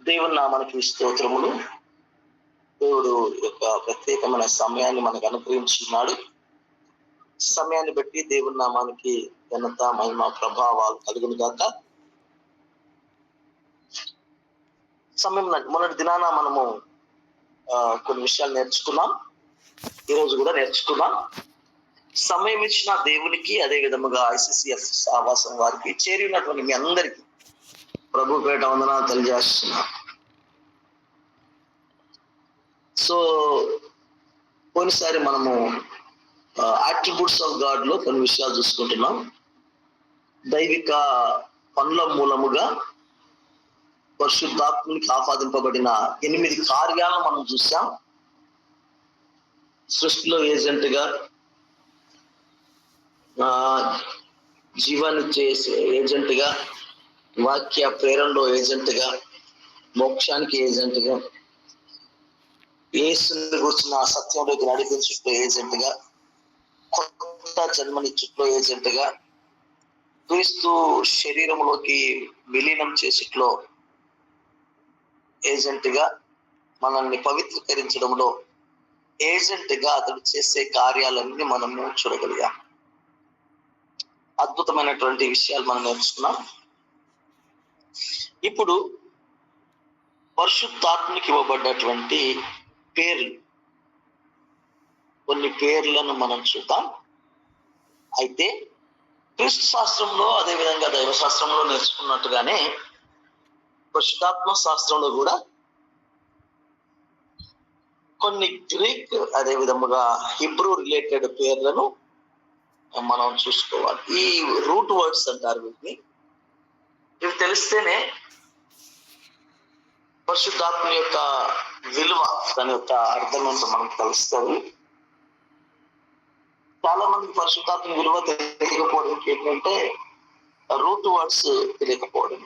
దేవుని నామానికి స్తోత్రములు. దేవుడు యొక్క ప్రత్యేకమైన సమయాన్ని మనకు అనుగ్రహించున్నాడు. సమయాన్ని బట్టి దేవుని నామానికి ఘనత, మహిమ, ప్రభావాలు కలుగును గాక. సమయం మొన్నటి దినాన మనము కొన్ని విషయాలు నేర్చుకున్నాం. ఈరోజు కూడా నేర్చుకున్నాం. సమయం ఇచ్చిన దేవునికి, అదే విధముగా ICCF సావాసం వారికి, చేరి ఉన్నటువంటి మీ అందరికీ ప్రభు పేట వందనాలు తెలియజేస్తున్నా. సో పోయినసారి మనము అట్రిబ్యూట్స్ ఆఫ్ గాడ్ లో కొన్ని విషయాలు చూసుకుంటున్నాం. దైవిక పనుల మూలముగా పరిశుద్ధాత్మనికి ఆపాదింపబడిన 8 కార్యాలను మనం చూసాం. సృష్టిలో ఏజెంట్ గా, జీవాన్నిచ్చే ఏజెంట్ గా, వాక్య ప్రేరణలో ఏజెంట్ గా, మోక్షానికి ఏజెంట్ గా, యేసుని గురించిన సత్యంలోకి నడిపించుట్లో ఏజెంట్ గా, కొత్త జన్మనిచ్చుట్లో ఏజెంట్ గా, క్రీస్తు శరీరంలోకి విలీనం చేసేట్లో ఏజెంట్ గా, మనల్ని పవిత్రీకరించడంలో ఏజెంట్ గా అతడు చేసే కార్యాలన్నీ మనము చూడగలిగాం. అద్భుతమైనటువంటి విషయాలు మనం నేర్చుకున్నాం. ఇప్పుడు పరిశుద్ధాత్మకి ఇవ్వబడ్డటువంటి పేర్లు, కొన్ని పేర్లను మనం చూద్దాం. అయితే క్రీస్తు శాస్త్రంలో, అదేవిధంగా దైవ శాస్త్రంలో నేర్చుకున్నట్టుగానే పరిశుద్ధాత్మ శాస్త్రంలో కూడా కొన్ని గ్రీక్, అదే విధముగా హిబ్రూ రిలేటెడ్ పేర్లను మనం చూసుకోవాలి. ఈ రూట్ వర్డ్స్ అంటారు వీటిని. ఇవి తెలిస్తేనే పరిశుద్ధాత్మ యొక్క విలువ, దాని యొక్క అర్థం ఏంటో మనకు తెలుస్తుంది. చాలా మందికి పరిశుద్ధాత్మ విలువ తెలియకపోవడం ఏంటంటే రూట్ వర్డ్స్ తెలియకపోవడం.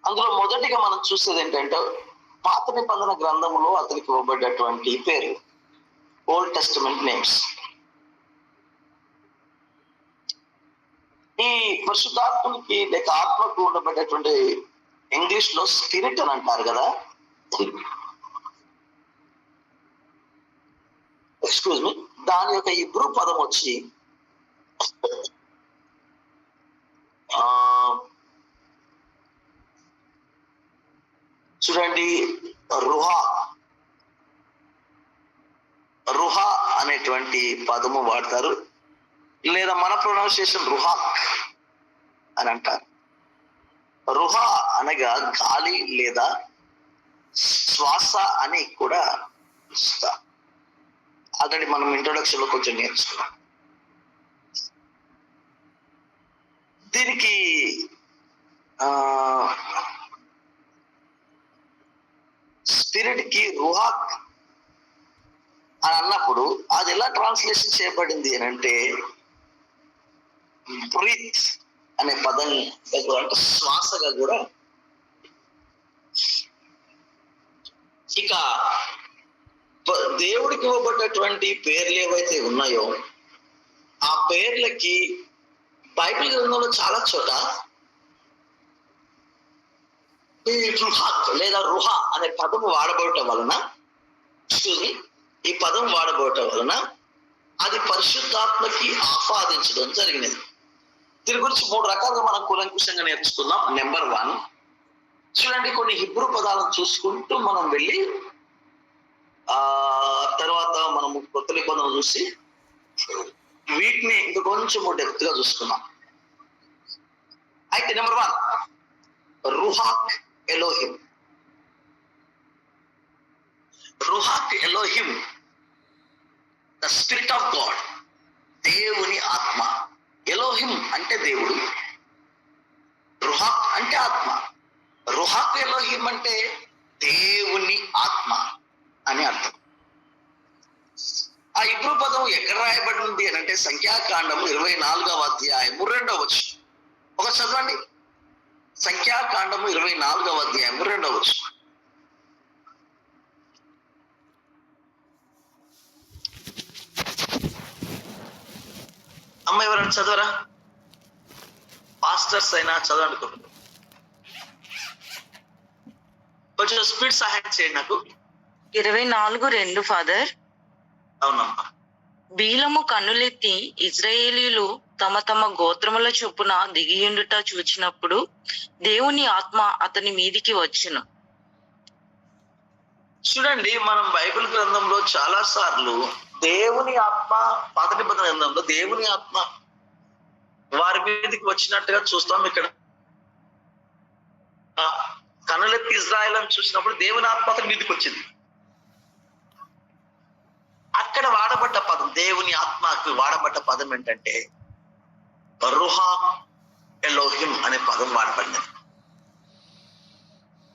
అందులో మొదటిగా మనం చూసేది ఏంటంటే పాత నిబంధన గ్రంథంలో అతనికి ఇవ్వబడ్డటువంటి పేరు, ఓల్డ్ టెస్టమెంట్ నేమ్స్. ఈ పరిశుద్ధాత్మకి లేక ఆత్మకు ఉండబడ్డటువంటి ఇంగ్లీష్ లో స్పిరిట్ అని అంటారు కదా. ఎక్స్క్యూజ్ మీ, దాని యొక్క హిబ్రూ పదం వచ్చి చూడండి, రుహా. రుహా అనేటువంటి పదము వాడతారు, లేదా మన ప్రొనౌన్సియేషన్ రుహాక్ అని అంటారు. రుహా అనగా గాలి లేదా శ్వాస అని కూడా ఇస్తారు. ఆల్రెడీ మనం ఇంట్రొడక్షన్ లో కొంచెం నేర్చుకున్నాం. దీనికి స్పిరిట్ కి రుహాక్ అని అన్నప్పుడు అది ఎలా ట్రాన్స్లేషన్ చేయబడింది అని అంటే బ్రీత్ అనే పదం అంటే శ్వాసగా కూడా. ఇక దేవుడికి ఇవ్వబడ్డటువంటి పేర్లు ఏవైతే ఉన్నాయో ఆ పేర్లకి బైబిల్ గ్రంథంలో చాలా చోట ఈ రుహాక్ లేదా రుహా అనే పదం వాడబడటం వలన, ఈ పదం వాడబడటం వలన అది పరిశుద్ధాత్మకి ఆపాదించడం జరిగినది. దీని గురించి 3 రకాలుగా మనం కూలంకుషంగా నేర్చుకుందాం. నెంబర్ 1, చూడండి, కొన్ని హిబ్రూ పదాలను చూసుకుంటూ మనం వెళ్ళి తర్వాత మనము కొత్త నిబంధనలు చూసి వీటిని ఇంకా కొంచెం డెప్త్ గా చూసుకున్నాం. అయితే number 1, ruach Elohim. Ruach Elohim, the spirit of God, దేవుని ఆత్మ. ఎలోహిం అంటే దేవుడు, రుహాక్ అంటే ఆత్మ. రుహాక్ ఎలోహిం అంటే దేవుని ఆత్మ అని అర్థం. ఆ హిబ్రూ పదం ఎక్కడ రాయబడి ఉంది అని అంటే సంఖ్యాకాండము 24వ అధ్యాయము 2వ వచనం. ఒక చదవండి, సంఖ్యాకాండము 24వ అధ్యాయము 2వ వచనం. అమ్మ ఎవరైనా చదవరా? పాస్టర్స్ అయినా చదవండి. కొంచెం స్పీడ్ సహాయం చేయండి నాకు. 24:2 ఫాదర్. అవునమ్మా. బీలము కన్నులెత్తి ఇజ్రాయేలీలు తమ తమ గోత్రముల చొప్పున దిగియుండుట చూచినప్పుడు దేవుని ఆత్మ అతని మీదికి వచ్చును. చూడండి, మనం బైబిల్ గ్రంథంలో చాలా సార్లు దేవుని ఆత్మ, పాత నిబంధన గ్రంథంలో దేవుని ఆత్మ వారి మీదకి వచ్చినట్టుగా చూస్తాం. ఇక్కడ కనులెత్తి ఇజ్రాయెల్ అని చూసినప్పుడు దేవుని ఆత్మ అతని మీదకి వచ్చింది. అక్కడ వాడబడ్డ పదం, దేవుని ఆత్మకు వాడబడ్డ పదం ఏంటంటే రుహా ఎలోహిం అనే పదం వాడబడింది.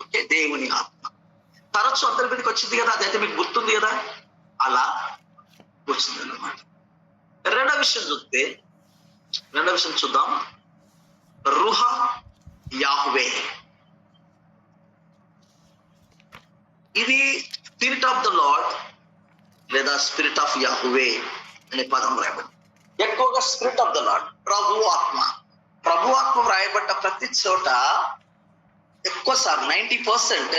ఓకే, దేవుని ఆత్మ తరచు అందరి మీదకి వచ్చింది కదా, అదైతే మీకు గుర్తుంది కదా, అలా వచ్చింది అన్నమాట. రెండో విషయం చూద్దాం. రుహా యాహ్వే, ఇది స్పిరిట్ ఆఫ్ ద లార్డ్ లేదా స్పిరిట్ ఆఫ్ యాహ్వే అనే పదం రాయబడింది. ఎక్కువగా స్పిరిట్ ఆఫ్ ద లార్డ్, ప్రభు ఆత్మ వ్రాయబడ్డ ప్రతి చోట ఎక్కువ సార్ 90%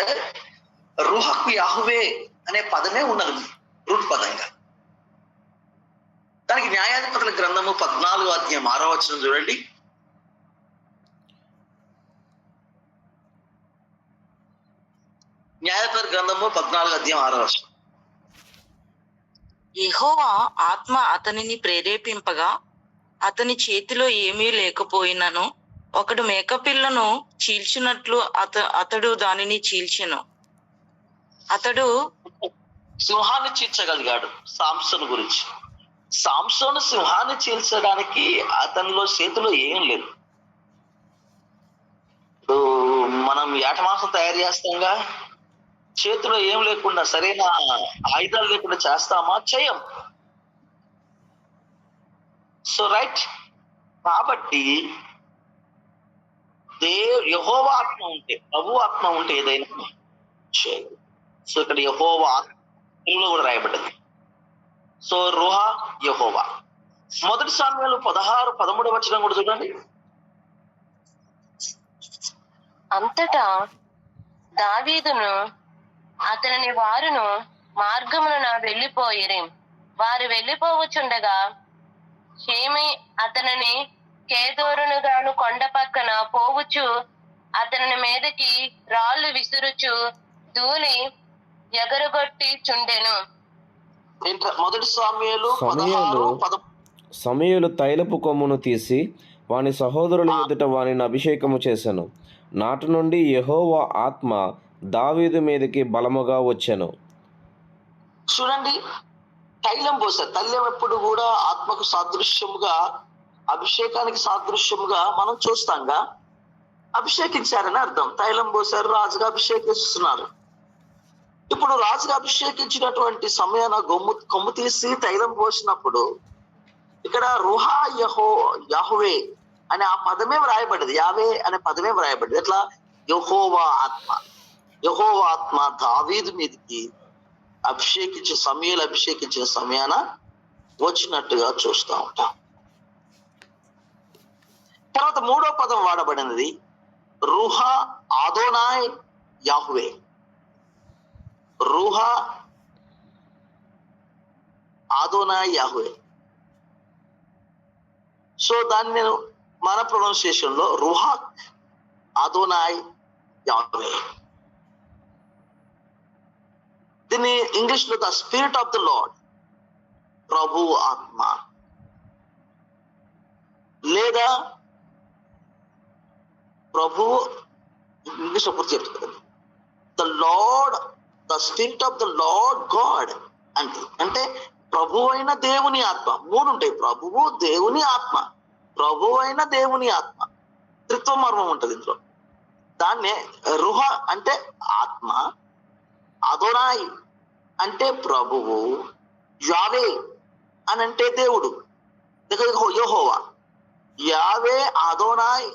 రుహకు యాహ్వే అనే పదమే ఉన్నది రూట్ పదంగా. దానికి న్యాయాధిపతుల గ్రంథము 14:6 చూడండి. న్యాయాధిపతుల గ్రంథము 14:6. యెహోవా ఆత్మ అతనిని ప్రేరేపింపగా అతని చేతిలో ఏమీ లేకపోయినను ఒకడు మేకపిల్లను చీల్చినట్లు అతడు దానిని చీల్చెను. అతడు సింహాన్ని చీల్చగలిగాడు. సాంసోను గురించి, సాంసోను సింహాన్ని చీల్చడానికి అతనిలో చేతిలో ఏం లేదు. మనం ఏట మాంసం తయారు చేస్తాంగా, చేతిలో ఏం లేకుండా, సరైన ఆయుధాలు లేకుండా చేస్తామా? చేయం. సో రైట్, కాబట్టి యెహోవా ఆత్మ ఉంటే, ప్రభు ఆత్మ ఉంటే ఏదైనా చేయదు. సో ఇక్కడ యెహోవా తెలుగులో కూడా రాయబడ్డది. సో రుహా యెహోవా. 1 సామ్యుయేలు 16:13 కూడా చూడండి. అంతటా దావీదును అతని వారును మార్గమున వెళ్ళిపోయిరి. వారు వెళ్ళిపోవచుండగా షేమి అతనిని కేదోరునుగాను కొండ పక్కన పోవచ్చు అతని మీదకి రాళ్ళు విసురుచు ధూళి ఎగరగొట్టి చుండెను. 1 సామ్యుయేలు సమూయేలు తైలపు కొమ్మును తీసి వాని సహోదరుల ఎదుట వానిని అభిషేకము చేసెను. నాటి నుండి యెహోవా ఆత్మ దావీదు మీదకి బలముగా వచ్చెను. చూడండి, తైలం పోసారు. తైలం ఎప్పుడు కూడా ఆత్మకు సాదృశ్యముగా, అభిషేకానికి సాదృశ్యముగా మనం చూస్తాంగా. అభిషేకించారని అర్థం. తైలం పోసారు, రాజుగా అభిషేకిస్తున్నారు. ఇప్పుడు రాజుగా అభిషేకించినటువంటి సమయాన కొమ్ము తీసి తైలం పోసినప్పుడు ఇక్కడ రుహా యాహ్వే అనే ఆ పదమే వ్రాయబడ్డది. యావే అనే పదమే వ్రాయబడ్డది. ఎట్లా? యెహోవా ఆత్మ దావీదు మీదకి అభిషేకించిన సమయాన వచ్చినట్టుగా చూస్తూ ఉంటాం. తర్వాత మూడో పదం వాడబడినది ruach Adonai Yahweh. Ruach Adonai Yahweh. So దాన్ని నేను మన ప్రొనౌన్సియేషన్ లో రుహా అదోనాయ్ యాహ్వే. దీన్ని ఇంగ్లీష్ లో the spirit of the lord, ప్రభు ఆత్మ, లేదా ప్రభు ఇంగ్లీష్ లో పూర్తి చెప్తుంది the lord, the spirit of the lord God అంటే ప్రభు అయిన దేవుని ఆత్మ. మూడు ఉంటాయి: ప్రభువు, దేవుని ఆత్మ. ప్రభు అయిన దేవుని ఆత్మ, త్రిత్వ మర్మం ఉంటుంది ఇందులో. దాన్నే రుహ అంటే ఆత్మ, అదోనాయ్ అంటే ప్రభువు, యావే అని అంటే దేవుడు, యెహోవా. యావే అదోనాయ్,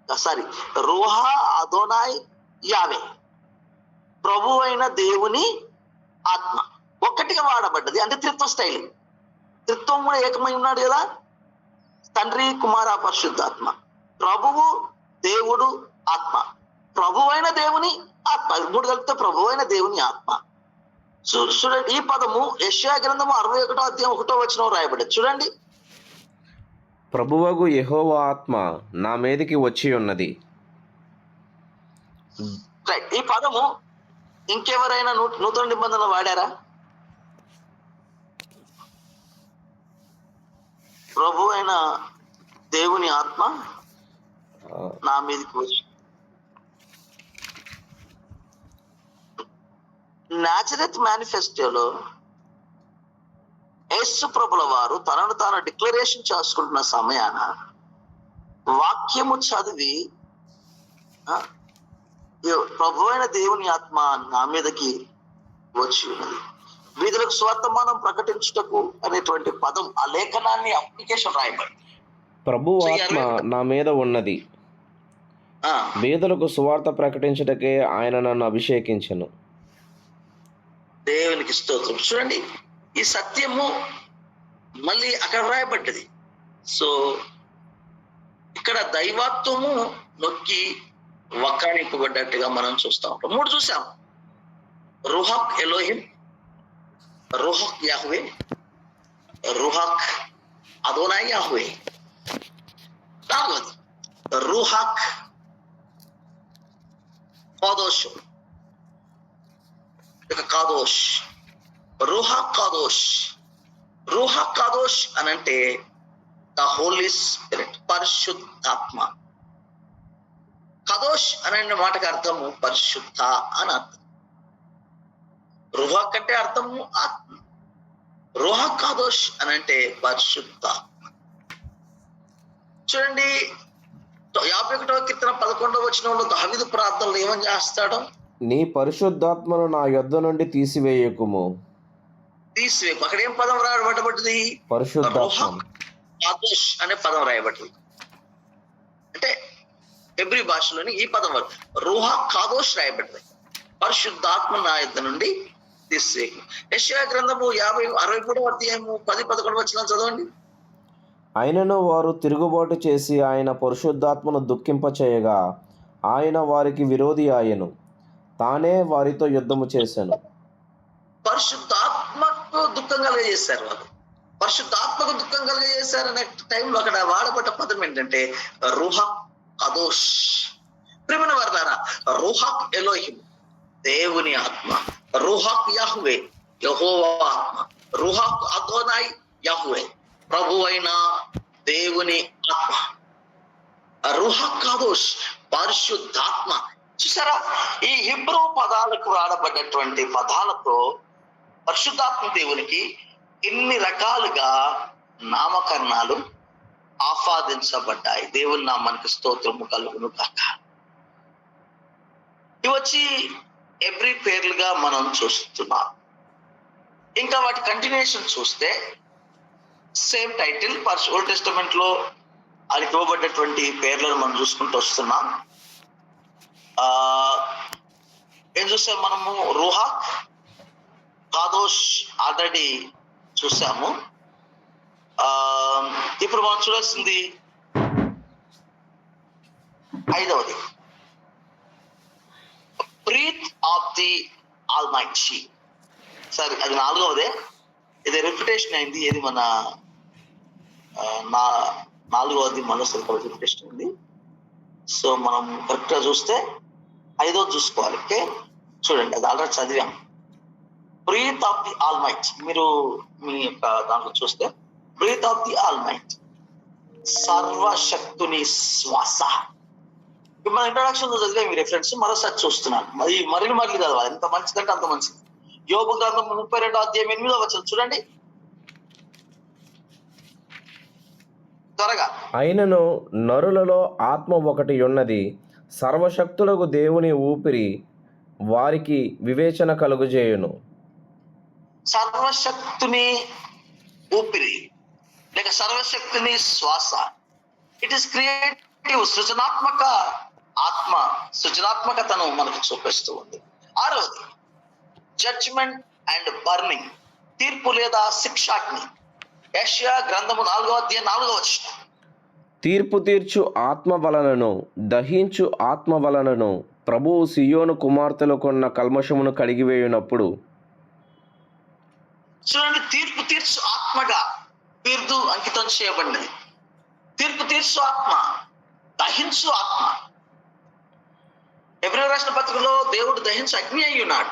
సారీ, రుహా అదోనాయ్ యావే, ప్రభు అయిన దేవుని ఆత్మ. ఒక్కటిగా వాడబడ్డది. అంటే త్రిత్వ స్టైల్. త్రిత్వం కూడా ఏకమై ఉన్నాడు కదా, తండ్రి, కుమార, పరిశుద్ధాత్మ. ప్రభువు, దేవుడు, ఆత్మ. ప్రభు అయిన దేవుని ఆత్మ. అది మూడు కలిపితే ప్రభు అయిన దేవుని ఆత్మ. చూడండి, ఈ పదము యెషయా గ్రంథము 61వ అధ్యాయం 1వ వచనం రాయబడింది. చూడండి, ప్రభువగు యెహోవా ఆత్మ నా మీదకి వచ్చి ఉన్నది. రైట్. ఈ పదము ఇంకెవరైనా నూతన నిబంధనలు వాడారా? ప్రభు అయిన దేవుని ఆత్మ నా మీదకి వచ్చి. నాజరేత్ మేనిఫెస్టోలో యేసు ప్రభుల వారు తనను తాను డిక్లరేషన్ చేసుకుంటున్న సమయాన వాక్యము చదివి ప్రభు అయిన దేవుని ఆత్మ నా మీదకి వచ్చి ఉన్నది, వీధులకు స్వార్థమానం ప్రకటించుటకు అనేటువంటి పదం ఆ లేఖనాన్ని అప్లికేషన్ రాయబడి. ప్రభు ఆత్మ నా మీద ఉన్నది, బీదలకు సువార్త ప్రకటించుటకే ఆయన నన్ను అభిషేకించెను. దేవునికి స్తోత్రం. చూడండి, ఈ సత్యము మళ్ళీ అక్కడ రాయబడ్డది. సో ఇక్కడ దైవత్వము నొక్కి వక్కాణింపబడ్డట్టుగా మనం చూస్తా ఉంటాం. మూడు చూసాం: రుహక్ ఎలోహిం, రుహక్ యాహ్వే, రుహక్ అదోనాయ్ యాహ్వే. నాలుగోది రుహక్ కాదోష్, ఇక కాదోష్, రుహక్ కాదోష్. రుహక్ కాదోష్ అని అంటే ద హోలీ స్పిరిట్, పరిశుద్ధాత్మ. కదోష్ అనే మాటకి అర్థము పరిశుద్ధ అని అర్థం. రుహక్ అంటే అర్థము ఆత్మ, రుహక్ కాదోష్ అని అంటే పరిశుద్ధాత్మ. చూడండి, 51వ కీర్తన 11వ వచనంలో దావీదు ప్రార్థనలు ఏమని చేస్తాడు? నీ పరిశుద్ధాత్మను నా యొద్ద నుండి తీసివేయకుము. తీసివేయకు. అక్కడ ఏం పదం రాయబడ్డది? పరిశుద్ధాత్మ అనే పదం రాయబడ్డది. అంటే హెబ్రీ భాషలోని ఈ పదం రూహా కాదోష్ రాయబడ్డది. పరిశుద్ధాత్మ నా యొద్ద నుండి తీసివేయకు. యెషయా గ్రంథము 63వ అధ్యాయము 10-11 వచనాలు చదవండి. ఆయనను వారు తిరుగుబాటు చేసి ఆయన పరిశుద్ధాత్మను దుఃఖింప చేయగా ఆయన వారికి విరోధి ఆయను, తానే వారితో యుద్ధము చేశాను. పరిశుద్ధాత్మకు దుఃఖం కలిగజేశారు వాళ్ళు. పరిశుద్ధాత్మకు దుఃఖం కలిగజేశారు అనే టైంలో అక్కడ వాడబడ్డ పదం ఏంటంటే రుహక్ కదోష్. ప్రియమైన వారలారా, రుహక్ ఎలోహిం దేవుని ఆత్మ, రుహక్ యాహ్వే యెహోవా ఆత్మ, రుహక్ అదోనాయ్ యాహ్వే ప్రభు అయిన దేవుని ఆత్మ, రుహక్ కదోష్ పరిశుద్ధాత్మ. చూసారా, ఈ హిబ్రూ పదాలకు వాడబడ్డటువంటి పదాలతో పరిశుద్ధాత్మ దేవునికి ఎన్ని రకాలుగా నామకరణాలు ఆపాదించబడ్డాయి. దేవుని నామానికి స్తోత్రము కలుగును కాక. ఇవి వచ్చి ఎవ్రీ పేర్లుగా మనం చూస్తున్నాం. ఇంకా వాటి కంటిన్యూషన్ చూస్తే సేమ్ టైటిల్ ఓల్డ్ టెస్టమెంట్ లో అది ఇవ్వబడ్డటువంటి పేర్లను మనం చూసుకుంటూ వస్తున్నాం. ఏం చూసాం మనము? రుహక్ కాదోష్ ఆల్రెడీ చూసాము. ఇప్పుడు మనం చూడాల్సింది 5వది బ్రీత్ ఆఫ్ ది ఆల్మైటీ. సరే, అది 4వదే. ఇది రిపిటేషన్ అయింది. ఏది మన 4వది మనసు రిపిటేషన్ అయింది. సో మనం కరెక్ట్ గా చూస్తే 5వది చూసుకోవాలి. ఓకే, చూడండి, అది ఆల్రెడీ చదివాం. బ్రీత్ ఆఫ్ ది ఆల్మైటీ, మీరు మీ యొక్క దాంట్లో చూస్తే బ్రీత్ ఆఫ్ ది ఆల్మైటీ, సర్వశక్తుని శ్వాస. మన ఇంట్రొడక్షన్ చదివే మీ రెఫరెన్స్ మరోసారి చూస్తున్నాను. మళ్ళీ చదవాలి. ఎంత మంచిదంటే అంత మంచిది. యోబు గ్రంథం 32వ అధ్యాయం 8వ వచనం చూడండి త్వరగా. అయినను నరులలో ఆత్మ ఒకటి ఉన్నది, సర్వశక్తులకు దేవుని ఊపిరి వారికి వివేచన కలుగజేయును. సర్వశక్తుని ఊపిరి లేక సర్వశక్తిని శ్వాస. ఇట్ ఈస్ క్రియేటివ్, సృజనాత్మక ఆత్మ, సృజనాత్మకతను మనకు చూపిస్తూ ఉంది. 6వది జడ్జ్మెంట్ అండ్ బర్నింగ్, తీర్పు లేదా శిక్షాగ్ని. యెషయా గ్రంథము 4వ అధ్యాయం 4వ వచనం. తీర్పు తీర్చు ఆత్మ వలనను దహించు ఆత్మ వలనను ప్రభువు సియోను కుమార్తెలకు ఉన్న కల్మషమును కడిగివేయునప్పుడు చూడండి, తీర్పు తీర్చు ఆత్మగా తీర్పు అంకితం చేయబడినది. తీర్పు తీర్చు ఆత్మ, దహించు ఆత్మ. హెబ్రీయులకు రాసిన పత్రికలో దేవుడు దహించు అగ్ని అయి ఉన్నాడు.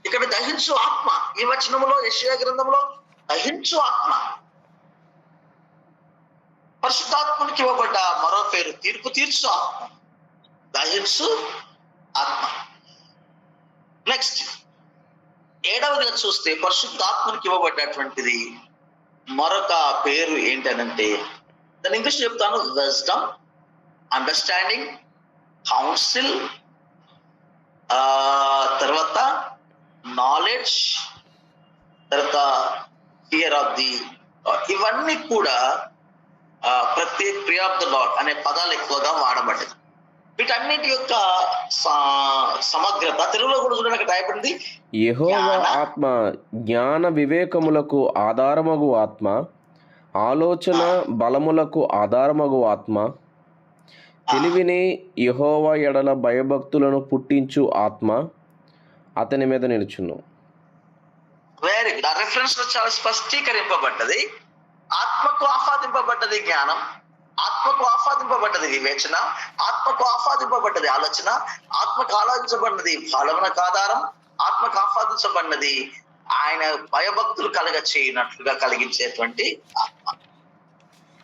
ఇక్కడ దహించు ఆత్మ. ఈ వచనంలో యెషయా గ్రంథంలో దహించు ఆత్మ. పరిశుద్ధాత్మనికి ఇవ్వబడ్డ మరో పేరు తీర్పు తీర్చు ఆత్మ, దహించు ఆత్మ. నెక్స్ట్ 7వదిగా చూస్తే పరిశుద్ధాత్మనికి ఇవ్వబడ్డటువంటిది మరొక పేరు ఏంటనంటే, దాని ఇంగ్లీష్ చెప్తాను, విజ్డమ్, అండర్స్టాండింగ్, కౌన్సిల్, తర్వాత నాలెడ్జ్, తర్వాత ఫియర్ ఆఫ్ ది, ఇవన్నీ కూడా ప్రత్యేక ప్రియ ఆఫ్ ద లార్డ్ అనే పదాలు ఎక్కువగా వాడబడ్డది. వీటన్నిటి యొక్క సమగ్రత తెలుగులో కూడా చూడండి, అక్కడ రాయబడింది యెహోవా ఆత్మ జ్ఞాన వివేకములకు ఆధారమగు ఆత్మ, ఆలోచన బలములకు ఆధారమగు ఆత్మ, తెలివిని యెహోవా ఎడల భయభక్తులను పుట్టించు ఆత్మ అతని మీద నిలుచును. Very good. ఆ రెఫరెన్స్ లో చాలా స్పష్టీకరింపబడ్డది. ఆత్మకు ఆపాదింపబడ్డది జ్ఞానం, ఆత్మకు ఆపాదింపబడ్డది వివేచన, ఆత్మకు ఆపాదింపబడ్డది ఆలోచన, ఆత్మకు ఆలోచించబడినది ఫలమునకు ఆధారం, ఆత్మకు ఆపాదించబడినది ఆయన భయభక్తులు చేయనట్లుగా కలిగించేటువంటి ఆత్మ.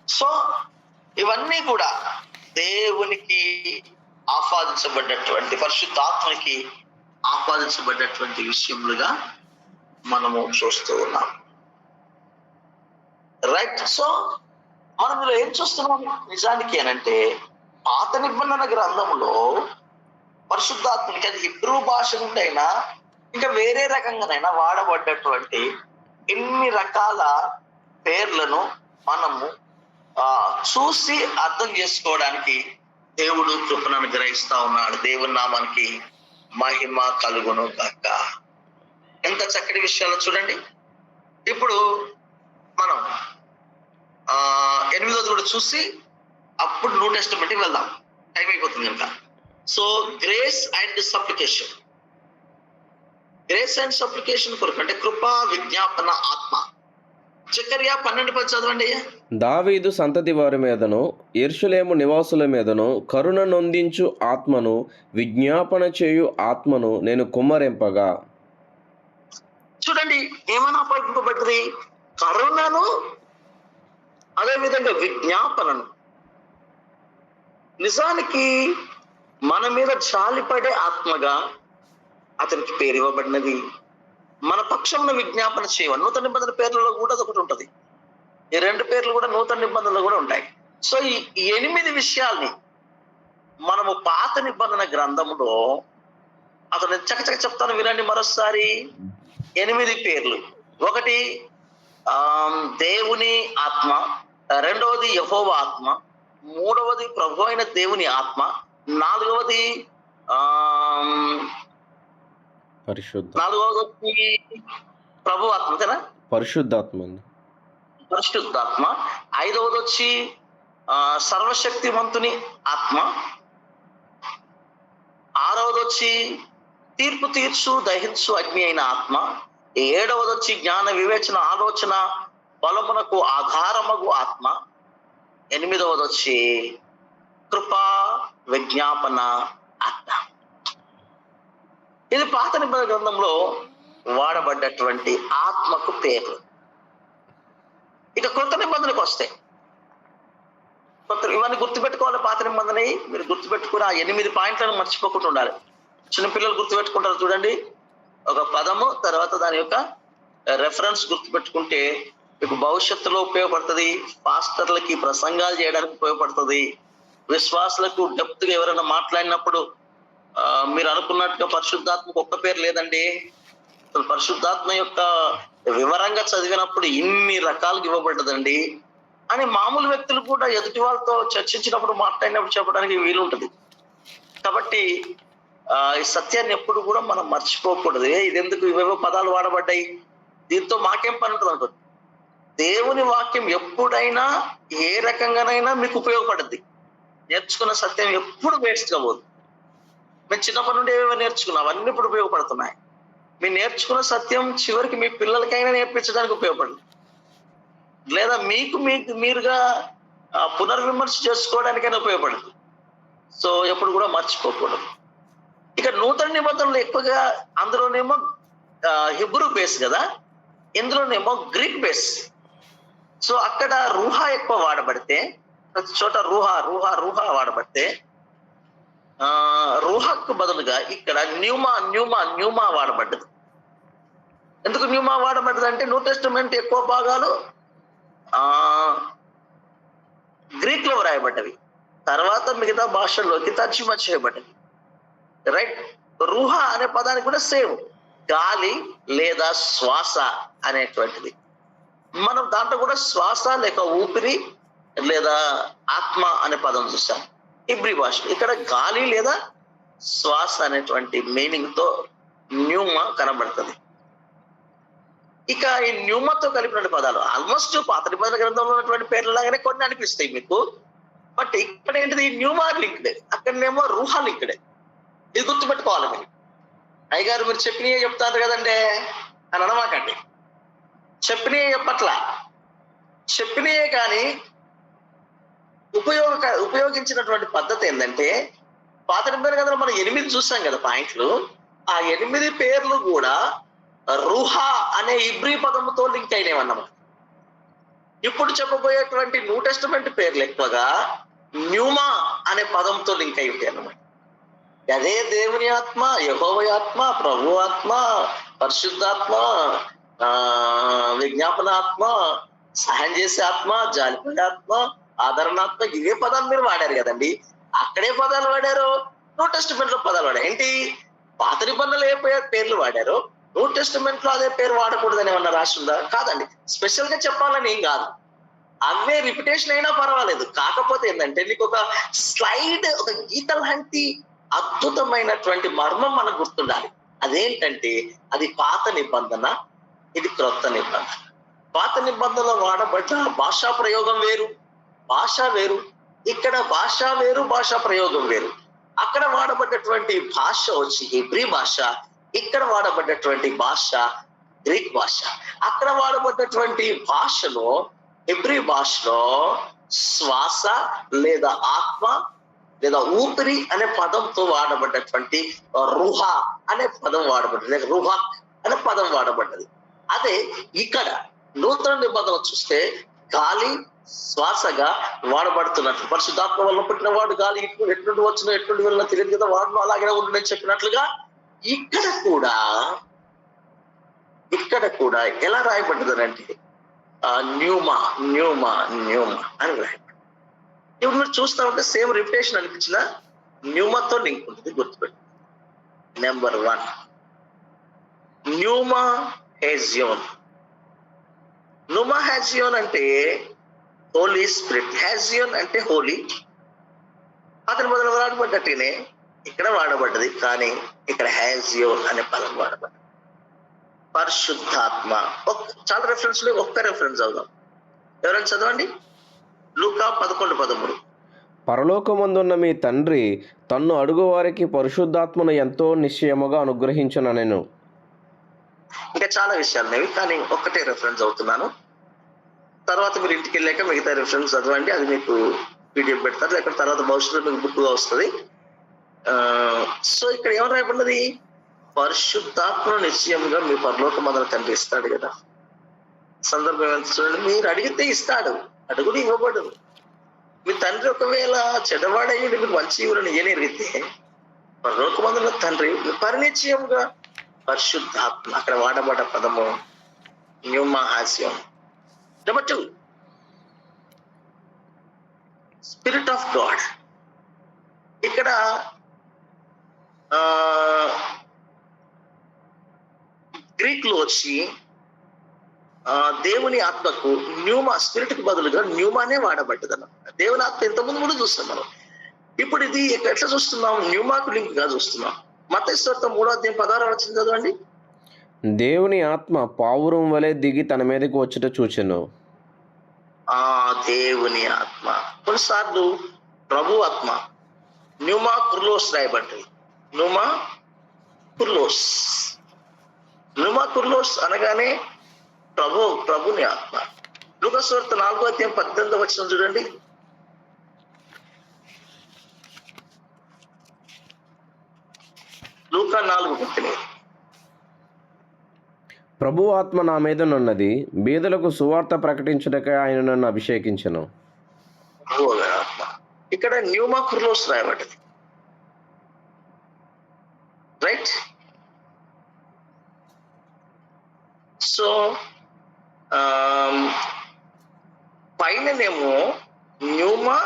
సో ఇవన్నీ కూడా దేవునికి ఆపాదించబడ్డటువంటి, పరిశుద్ధాత్మకి ఆపాదించబడ్డటువంటి విషయములుగా మనము చూస్తూ ఉన్నాం. రైట్. సో మనం ఇందులో ఏం చూస్తున్నాం నిజానికి అనంటే, పాత నిబంధన గ్రంథంలో పరిశుద్ధాత్మకి అది హిబ్రూ భాష నుండి అయినా ఇంకా వేరే రకంగానైనా వాడబడ్డటువంటి ఎన్ని రకాల పేర్లను మనము చూసి అర్థం చేసుకోవడానికి దేవుడు కృపను అనుగ్రహిస్తా ఉన్నాడు. దేవుని నామానికి మహిమ కలుగును గాక. ఎంత చక్కటి విషయాలు చూడండి. ఇప్పుడు మనం 8వది కూడా చూసి అప్పుడు న్యూ టెస్టమెంట్కి వెళ్దాం, టైం అయిపోతుంది కనుక. So grace and supplication, grace and supplication కొరకు అంటే కృపా విజ్ఞాపన ఆత్మ. జకర్యా 12 చదవండి. దావీదు సంతతి వారి మీదను యెరూషలేము నివాసుల మీదను కరుణ నొందించు ఆత్మను, విజ్ఞాపన చేయు ఆత్మను నేను కుమ్మరింపగా. చూడండి, ఏమైనా ఆపాదింపబడ్డది? కరుణను, అదేవిధంగా విజ్ఞాపనను. నిజానికి మన మీద జాలిపడే ఆత్మగా అతనికి పేరు ఇవ్వబడినది. మన పక్షంలో విజ్ఞాపన చేయవ. నూతన నిబంధన పేర్లలో కూడా ఒకటి ఉంటుంది. ఈ 2 పేర్లు కూడా నూతన నిబంధనలు కూడా ఉంటాయి. సో ఈ 8 విషయాల్ని మనము పాత నిబంధన గ్రంథంలో అతను చకచక చెప్తాను, వినండి మరోసారి. 8 పేర్లు. ఒకటి దేవుని ఆత్మ, 2వది యెహోవా ఆత్మ, 3వది ప్రభు అయిన దేవుని ఆత్మ, 4వది నాలుగవది ప్రభు ఆత్మ, అంతేనా? పరిశుద్ధాత్మ. 5వది వచ్చి సర్వశక్తివంతుని ఆత్మ, 6వది వచ్చి తీర్పు తీర్చు దహించు అగ్ని అయిన ఆత్మ, 7వది వచ్చి జ్ఞాన వివేచన ఆలోచన బలమునకు ఆధారమగు ఆత్మ, 8వది వచ్చి కృపా విజ్ఞాపన ఆత్మ. ఇది పాత నిబంధన గ్రంథంలో వాడబడ్డటువంటి ఆత్మకు పేరు. ఇక కొత్త నిబంధనకు వస్తే ఇవన్నీ గుర్తుపెట్టుకోవాలి. పాత నిబంధన మీరు గుర్తుపెట్టుకుని ఆ 8 పాయింట్లను మర్చిపోకుండా ఉండాలి. చిన్నపిల్లలు గుర్తుపెట్టుకుంటారు చూడండి, ఒక పదము తర్వాత దాని యొక్క రెఫరెన్స్ గుర్తుపెట్టుకుంటే మీకు భవిష్యత్తులో ఉపయోగపడుతుంది. పాస్టర్లకి ప్రసంగాలు చేయడానికి ఉపయోగపడుతుంది. విశ్వాసులకు డెప్త్ గా ఎవరైనా మాట్లాడినప్పుడు మీరు అనుకున్నట్టుగా పరిశుద్ధాత్మకు ఒక్క పేరు లేదండి. పరిశుద్ధాత్మ యొక్క వివరంగా చదివినప్పుడు ఇన్ని రకాలుగా ఇవ్వబడ్డదండి అని మామూలు వ్యక్తులు కూడా ఎదుటి వాళ్ళతో చర్చించినప్పుడు మాట్లాడినప్పుడు చెప్పడానికి వీలుంటది. కాబట్టి ఈ సత్యాన్ని ఎప్పుడు కూడా మనం మర్చిపోకూడదు. ఇది ఎందుకు ఇవేవో పదాలు వాడబడ్డాయి, దీంతో మాకేం పని ఉంటుంది అనుకో. దేవుని వాక్యం ఎప్పుడైనా ఏ రకంగానైనా మీకు ఉపయోగపడుద్ది. నేర్చుకున్న సత్యం ఎప్పుడు వేస్ట్ కావద్దు. మేము చిన్నప్పటి నుండి ఏమేమి నేర్చుకున్నాం అవన్నీ ఇప్పుడు ఉపయోగపడుతున్నాయి. మీరు నేర్చుకున్న సత్యం చివరికి మీ పిల్లలకైనా నేర్పించడానికి ఉపయోగపడుతుంది, లేదా మీకు మీరుగా పునర్విమర్శ చేసుకోవడానికైనా ఉపయోగపడుతుంది. సో ఎప్పుడు కూడా మర్చిపోకూడదు. ఇక నూతన నిబంధనలు ఎక్కువగా అందులోనేమో హిబ్రూ బేస్ కదా, ఇందులోనేమో గ్రీక్ బేస్. సో అక్కడ రూహా ఎక్కువ వాడబడితే, ప్రతి చోట రూహా వాడబడితే, రూహాకు బదులుగా ఇక్కడ న్యూమా వాడబడ్డది. ఎందుకు న్యూమా వాడబడ్డది అంటే న్యూ టెస్టిమెంట్ ఎక్కువ భాగాలు గ్రీక్ లో వ్రాయబడ్డవి, తర్వాత మిగతా భాషల్లోకి తర్జుమా చేయబడ్డవి. రైట్. రూహా అనే పదానికి కూడా సేమ్, గాలి లేదా శ్వాస అనేటువంటిది. మనం దాంట్లో కూడా శ్వాస లేక ఊపిరి లేదా ఆత్మ అనే పదం చూసాం ఇబ్రీ భాష. ఇక్కడ గాలి లేదా శ్వాస అనేటువంటి మీనింగ్ తో న్యూమా కనబడుతుంది. ఇక ఈ న్యూమాతో కలిపిన పదాలు ఆల్మోస్ట్ పాత నిబంధన గ్రంథంలో ఉన్నటువంటి పేర్లలాగానే కొన్ని అనిపిస్తాయి మీకు. బట్ ఇక్కడ ఏంటిది, న్యూమా లింక్డ్, అక్కడనేమో రూహా లింక్డ్. ఇది గుర్తుపెట్టుకోవాలి మీరు. అయ్యగారు మీరు చెప్పినయే చెప్తారు కదండి అని అనమాకండి. చెప్పినయే చెప్పట్లా, చెప్పినయే కానీ ఉపయోగించినటువంటి పద్ధతి ఏంటంటే, పాత నిబంధన గ్రంథంలో మనం 8 చూసాం కదా పాయింట్లు. ఆ 8 పేర్లు కూడా రూహా అనే ఇబ్రీ పదముతో లింక్ అయినవి అన్నమాట. ఇప్పుడు చెప్పబోయేటువంటి న్యూ టెస్టిమెంట్ పేర్లు ఎక్కువగా న్యూమా అనే పదంతో లింక్ అయి ఉంటాయి అన్నమాట. అదే దేవుని ఆత్మ, యెహోవా ఆత్మ, ప్రభు ఆత్మ, పరిశుద్ధాత్మ, విజ్ఞాపనాత్మ, సహాయం చేసే ఆత్మ, జాలిపడే ఆత్మ, ఆదరణాత్మ, ఇవే పదాలు మీరు వాడారు కదండి. అక్కడే పదాలు వాడారు, న్యూ టెస్టిమెంట్ లో పదాలు వాడారు. ఏంటి, పాత నిబంధనలు ఏ పేర్లు వాడారో న్యూ టెస్టిమెంట్ లో అదే పేరు వాడకూడదని ఏమన్నా రాసి ఉందా? కాదండి. స్పెషల్ గా చెప్పాలని ఏం కాదు, అవే రిపిటేషన్ అయినా పర్వాలేదు. కాకపోతే ఏంటంటే నీకు ఒక స్లైడ్, ఒక గీత లాంటి అద్భుతమైనటువంటి మర్మం మనకు గుర్తుండాలి. అదేంటంటే అది పాత నిబంధన, ఇది క్రొత్త నిబంధన. పాత నిబంధనలో వాడబడ్డ భాషా ప్రయోగం వేరు, భాష వేరు. ఇక్కడ భాష వేరు, భాషా ప్రయోగం వేరు. అక్కడ వాడబడ్డటువంటి భాష వచ్చి హెబ్రీ భాష, ఇక్కడ వాడబడ్డటువంటి భాష గ్రీక్ భాష. అక్కడ వాడబడ్డటువంటి భాషలో, హెబ్రీ భాషలో శ్వాస లేదా ఆత్మ లేదా ఊపిరి అనే పదంతో వాడబడ్డటువంటి రుహా అనే పదం వాడబడ్డది, లేదా రుహా అనే పదం వాడబడ్డది. అదే ఇక్కడ నూతన నిబంధన చూస్తే గాలి శ్వాసగా వాడబడుతున్నట్లు, పరిశుద్ధాత్మ వల్ల పుట్టిన వాడు గాలి ఎట్నుండి వచ్చిన ఎట్నుండి వెళ్ళిన తెలియదు కదా, వాడును అలాగే ఉంటుందని చెప్పినట్లుగా ఇక్కడ కూడా ఎలా రాయబడ్డది అంటే న్యూమా అని రాయబడ్డది. ఇప్పుడు మీరు చూస్తా ఉంటే సేమ్ రిపిటేషన్ అనిపించిన న్యూమాతో లింక్ ఉంటుంది, గుర్తుపెట్టు. నెంబర్ 1 న్యూమా హెజియోన్. న్యూమా హెజియోన్ అంటే హోలీ స్పిరిట్, హెజియోన్ అంటే హోలీ. అతని మొదలు వాడబడ్డట్టునే ఇక్కడ వాడబడ్డది, కానీ ఇక్కడ హెజియోన్ అనే పదం వాడబడ్డది. పరిశుద్ధాత్మ. చాలా రెఫరెన్స్ లో ఒక్క రెఫరెన్స్ చదువుదాం. ఎవరైనా చదవండి. లూకా 11:13. పరలోకమందున్న మీ తండ్రి తన్ను అడుగు వారికి పరిశుద్ధాత్మను ఎంతో నిశ్చయముగా అనుగ్రహించుననెను. ఇంకా చాలా విషయాలు అనేవి, కానీ ఒక్కటే రెఫరెన్స్ అవుతున్నాను. తర్వాత మీరు ఇంటికి వెళ్ళాక మిగతా రెఫరెన్స్ చదవండి, అది మీకు పీడిఎఫ్ పెడతారు, లేకపోతే తర్వాత భవిష్యత్తులో మీకు బుక్గా వస్తుంది. సో ఇక్కడ ఏమని రాయబడినది, పరిశుద్ధాత్మను నిశ్చయంగా మీ పరలోకమందున తండ్రి ఇస్తాడు కదా. సందర్భం ఎంత చూడండి, మీరు అడిగితే ఇస్తాడు, అడుగుడు ఇవ్వబడదు. మీ తండ్రి ఒకవేళ చెడ్డవాడయ్యుడు మీకు మంచి ఇవ్వని ఎరిగితే పరలోకమందున తండ్రి పరినిశ్చయంగా పరిశుద్ధాత్మ, అక్కడ వాడబడ్డ పదము న్యూమాహాస్యం. Number 2 spirit of God. ఇక్కడ గ్రీక్ లో వచ్చి దేవుని ఆత్మకు న్యూమా, స్పిరిట్ కి బదులుగా న్యూమానే వాడబడ్డది అన్నమాట. దేవుని ఆత్మ ఇంతకుముందు కూడా చూస్తాం మనం. ఇప్పుడు ఇది ఎట్లా చూస్తున్నాం, న్యూమాకు లింక్ గా చూస్తున్నాం. మత్తయి సువార్త 3:16 చదవండి. దేవుని ఆత్మ పావురం వలె దిగి తన మీదకి వచ్చుట చూచెను. దేవుని ఆత్మ. కొన్నిసార్లు ప్రభు ఆత్మ న్యూమా క్రులోస్ రాయబడ్డది, నుమా కుర్లోస్. నుమా కుర్లోస్ అనగానే ప్రభుని ఆత్మ. లూకా సువార్త 4:18 చూడండి. లూకా 4:18. ప్రభు ఆత్మ నా మీదనున్నది, బీదలకు సువార్త ప్రకటించుటకై ఆయన నన్ను అభిషేకించెను. ప్రభువు ఆత్మ. ఇక్కడ న్యూమా కుర్లోస్ రాయబడ్డది, రైట్? సో పైననేమో న్యూమా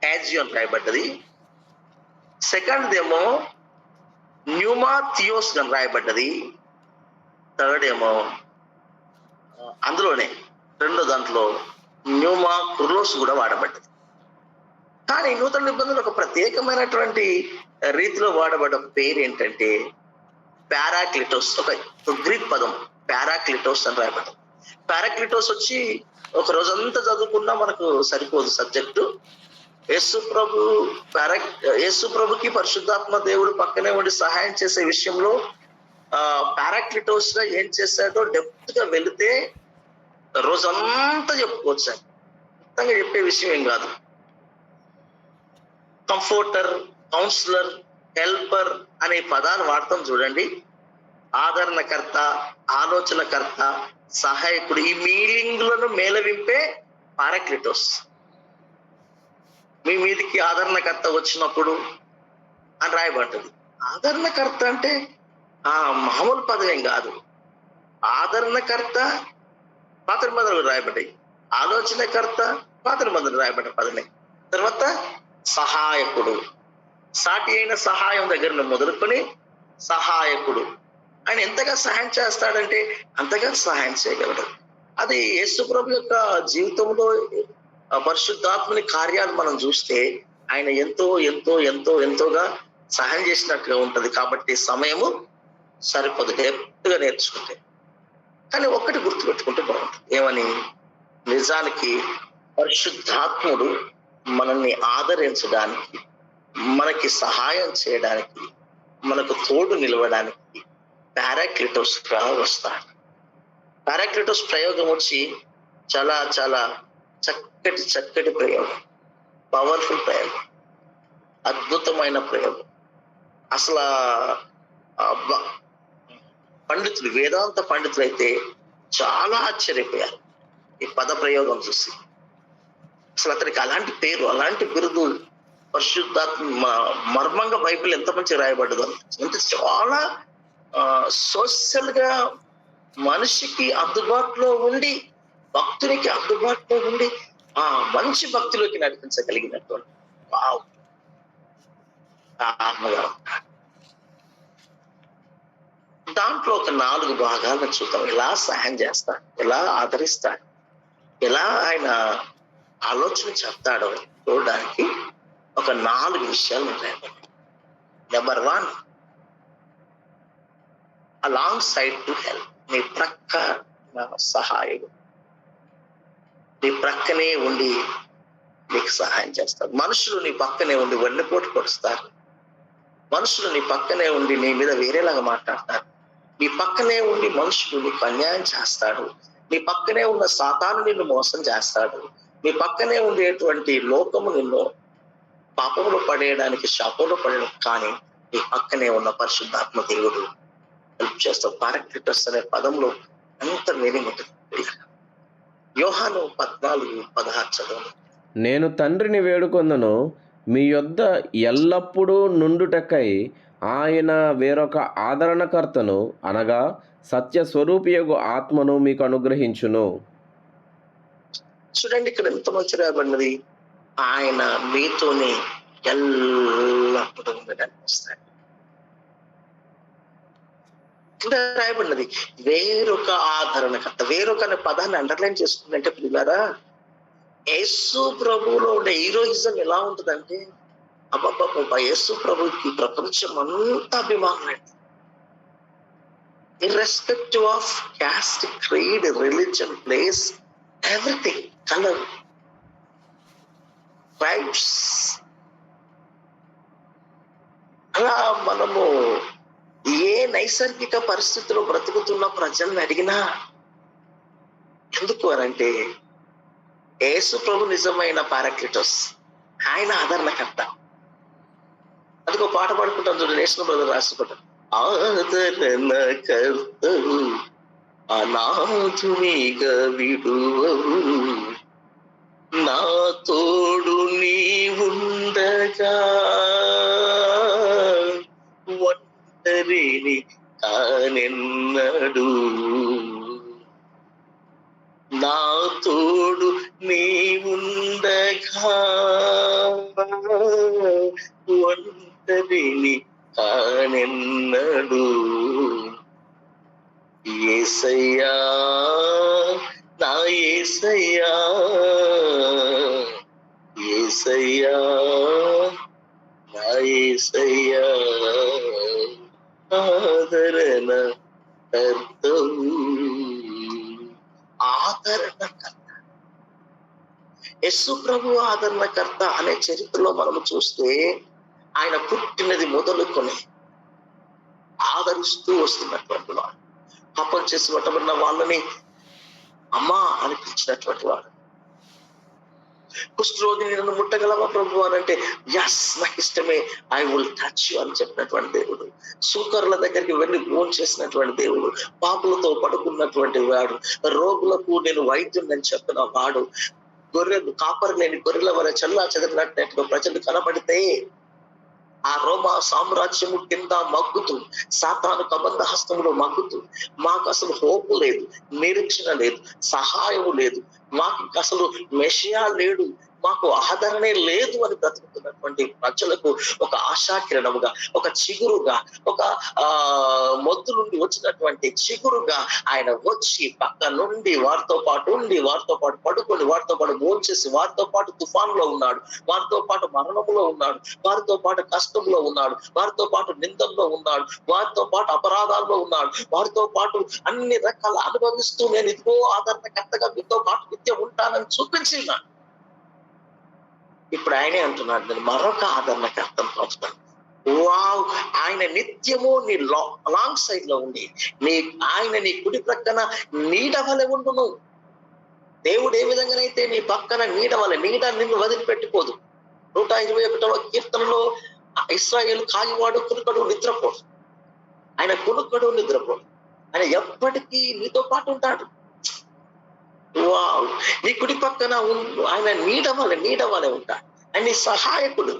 యాజియోన్ రాయబడ్డది, సెకండ్ ఏమో న్యూమా థియోస్ అని రాయబడ్డది, థర్డ్ ఏమో అందులోనే రెండో దాంట్లో న్యూమా కుర్లోస్ కూడా వాడబడ్డది. కానీ నూతన నిబంధనలు ఒక ప్రత్యేకమైనటువంటి రీతిలో వాడబడ్డ ఒక పేరు ఏంటంటే పారాక్లిటోస్. ఒక గ్రీక్ పదం పారాక్లిటోస్ అని రాయబడ్డది. పారాక్లిటోస్ వచ్చి ఒక రోజంతా చదువుకున్నా మనకు సరిపోదు సబ్జెక్టు. యేసు ప్రభుకి పరిశుద్ధాత్మ దేవుడు పక్కనే ఉండి సహాయం చేసే విషయంలో పారాక్లిటోస్ గా ఏం చేశాడో డెప్త్ గా వెళితే రోజంతా చెప్పుకోవచ్చు. మొత్తంగా చెప్పే విషయం ఏం కాదు. కంఫోర్టర్, కౌన్సిలర్, హెల్పర్ అనే పదాలు వాడతాం చూడండి. ఆదరణకర్త, ఆలోచనకర్త, సహాయకుడు, ఈ మీనింగ్లను మేళవింపే పారాక్లిటోస్. మీ మీదికి ఆదరణకర్త వచ్చినప్పుడు అని రాయబడ్డది. ఆదరణకర్త అంటే మామూలు పదవేం కాదు. ఆదరణకర్త పాత నిబంధనలు రాయబడ్డాయి, ఆలోచనకర్త పాత నిబంధనలు రాయబడ్డ పదమే. తర్వాత సహాయకుడు, సాటి అయిన సహాయం దగ్గర మొదలుకొని సహాయకుడు. ఆయన ఎంతగా సహాయం చేస్తాడంటే అంతగా సహాయం చేయగలడు. అది యేసు ప్రభు యొక్క జీవితంలో పరిశుద్ధాత్మని కార్యాలు మనం చూస్తే ఆయన ఎంతో ఎంతో ఎంతో ఎంతోగా సహాయం చేసినట్టుగా ఉంటది. కాబట్టి సమయము సరిపోదు డెప్త్గా నేర్చుకుంటే. కానీ ఒక్కటి గుర్తుపెట్టుకుంటే బాగుంటుంది. ఏమని? నిజానికి పరిశుద్ధాత్ముడు మనల్ని ఆదరించడానికి, మనకి సహాయం చేయడానికి, మనకు తోడు నిలవడానికి పారాక్లిటోస్ గా వస్తాడు. పారాక్లిటోస్ ప్రయోగం వచ్చి చాలా చాలా చక్కటి ప్రయోగం, పవర్ఫుల్ ప్రయోగం, అద్భుతమైన ప్రయోగం. అసలు పండితులు, వేదాంత పండితులు అయితే చాలా ఆశ్చర్యపోయారు ఈ పద ప్రయోగం చూసి. అసలు అతనికి అలాంటి పేరు, అలాంటి బిరుదు పరిశుద్ధాత్మ మర్మంగా బైబిల్ ఎంత మంచి రాయబడ్డదు అంటే చాలా సోషల్ గా మనిషికి అందుబాటులో ఉండి, భక్తునికి అందుబాటులో ఉండి మంచి భక్తిలోకి నడిపించగలిగినటువంటి ఆత్మగారు. దాంట్లో ఒక 4 భాగాలను చూద్దాం. ఎలా సహాయం చేస్తాడు, ఎలా ఆదరిస్తాడు, ఎలా ఆయన ఆలోచన చెప్తాడో చూడడానికి ఒక 4 విషయాలు ఉంటాయి. Number 1, along side to help. నీ ప్రక్క సహాయుడు, నీ ప్రక్కనే ఉండి నీకు సహాయం చేస్తాడు. మనుషులు నీ పక్కనే ఉండి వెన్నుపోటు పొడుస్తారు. మనుషులు నీ పక్కనే ఉండి నీ మీద వేరేలాగా మాట్లాడతారు. నీ పక్కనే ఉండి మనుషులు నీకు అన్యాయం చేస్తాడు. నీ పక్కనే ఉన్న సాతాను నిన్ను మోసం చేస్తాడు. నీ పక్కనే ఉండేటువంటి లోకము నిన్ను పాపంలో పడేయడానికి, శాపంలో పడేయడం. కానీ నీ పక్కనే ఉన్న పరిశుద్ధాత్మ దేవుడు హెల్ప్ చేస్తాడు. పారాక్లిటోస్ అనే పదంలో అంత మీనింగ్ ఉంటుంది. యోహాను 14:16 చదవండి. నేను తండ్రిని వేడుకొందును, మీ యొద్ద ఎల్లప్పుడూ నుండుటకై ఆయన వేరొక ఆదరణకర్తను, అనగా సత్య స్వరూపియగు ఆత్మను మీకు అనుగ్రహించును. చూడండి ఇక్కడ ఎంత మంచి రాబడినది. ఆయన మీతోనే ఎల్లప్పుడూ ఉండడానికి వస్తాడు. ఇంకా రాయబడినది వేరొక ఆదరణకర్త. వేరొక అనే పదాన్ని అండర్లైన్ చేసుకుందంటే పిల్లారా, యేసు ప్రభువులో ఉండే హీరోయిజం ఎలా ఉంటుందంటే, అబ్బాబ్బా యేసు ప్రభుకి ప్రపంచం అంతా అభిమానం. Irrespective of caste, creed, religion, place, everything, colour, tribes, అలా మనము ఏ నైసర్గిక పరిస్థితిలో బ్రతుకుతున్న ప్రజల్ని అడిగినా ఎందుకు అనంటే యేసు ప్రభు నిజమైన పారాక్లిటోస్, ఆయన ఆదరణకర్త. అందుకో పాట పాడుకుంటాం చూడండి, నేషనల్ బ్రదర్ రాసుకుంటాం, ఆదరణకర్తవు అనాథునిగా విడువవు, నా తోడు నీ ఉండగా ఒంటరిని కానెన్నడు, నా తోడు నీ ఉండగా ఒంటరిని కానెన్నడు, యేసయ్యా నా యేసయ్యా, యేసయ్యా నా యేసయ్యా, ఆదరణ కర్తవు. ఆదరణకర్త యేసు ప్రభు ఆదరణకర్త అనే చరిత్రలో మనము చూస్తే ఆయన పుట్టినది మొదలుకొని ఆదరిస్తూ వస్తున్నటువంటి వాడు, పాపం చేసి పట్టబడిన వాళ్ళని అమ్మా అని పిలిచినటువంటి వాడు. కుష్ఠరోగిని నన్ను ముట్టగలవా ప్రభు అని అంటే యస్ నాకు ఇష్టమే, ఐ విల్ టచ్ యు అని చెప్పినటువంటి దేవుడు. సూకర్ల దగ్గరికి వెళ్ళి ఫోన్ చేసినటువంటి దేవుడు, పాపులతో పడుకున్నటువంటి వాడు, రోగులకు నేను వైద్యుని చెప్పిన వాడు, కాపరి లేని గొర్రెల వల్ల చల్లా చెదరినట్టుగా ప్రజలు కనబడితే ఆ రోమా సామ్రాజ్యము కింద మగ్గుతూ, సాతాను కబంధ హస్తములో మగ్గుతూ, మాకు అసలు హోపు లేదు, నిరీక్షణ లేదు, సహాయము లేదు, మాకు అసలు మెషియా లేడు, మాకు ఆదరణే లేదు అని బ్రతుకుతున్నటువంటి ప్రజలకు ఒక ఆశాకిరణముగా, ఒక చిగురుగా, ఒక మొద్దు నుండి వచ్చినటువంటి చిగురుగా ఆయన వచ్చి పక్క నుండి వారితో పాటు ఉండి, వారితో పాటు పడుకొని, వారితో పాటు భోంచేసి, వారితో పాటు తుఫాన్లో ఉన్నాడు, వారితో పాటు మరణంలో ఉన్నాడు, వారితో పాటు కష్టంలో ఉన్నాడు, వారితో పాటు నిందంలో ఉన్నాడు, వారితో పాటు అపరాధాల్లో ఉన్నాడు, వారితో పాటు అన్ని రకాల అనుభవిస్తూ నేను ఇదిగో ఆదరణకర్తగా మీతో పాటు నిత్యం ఉంటానని చూపించినాడు. ఇప్పుడు ఆయనే అంటున్నాడు, నేను మరొక ఆదరణకర్తను పంపుతాను. వావ్, ఆయన నిత్యము నీ లాంగ్ సైడ్ లో ఉండి ఆయన నీ కుడి ప్రక్కన నీడ వలె ఉండును. దేవుడు ఏ విధంగానైతే నీ పక్కన నీడ వలె, నీడ నిన్ను వదిలిపెట్టుకోదు. 121వ కీర్తనలో ఇశ్రాయేలు కాగివాడు కునుకడు నిద్రపోడు, ఆయన కునుకడు నిద్రపోడు, ఆయన ఎప్పటికీ నీతో పాటు ఉంటాడు. వావ్, నీ కుడి పక్కన ఆయన నీడ వలె ఉంటాడు. ఆయన నీ సహాయకుడు,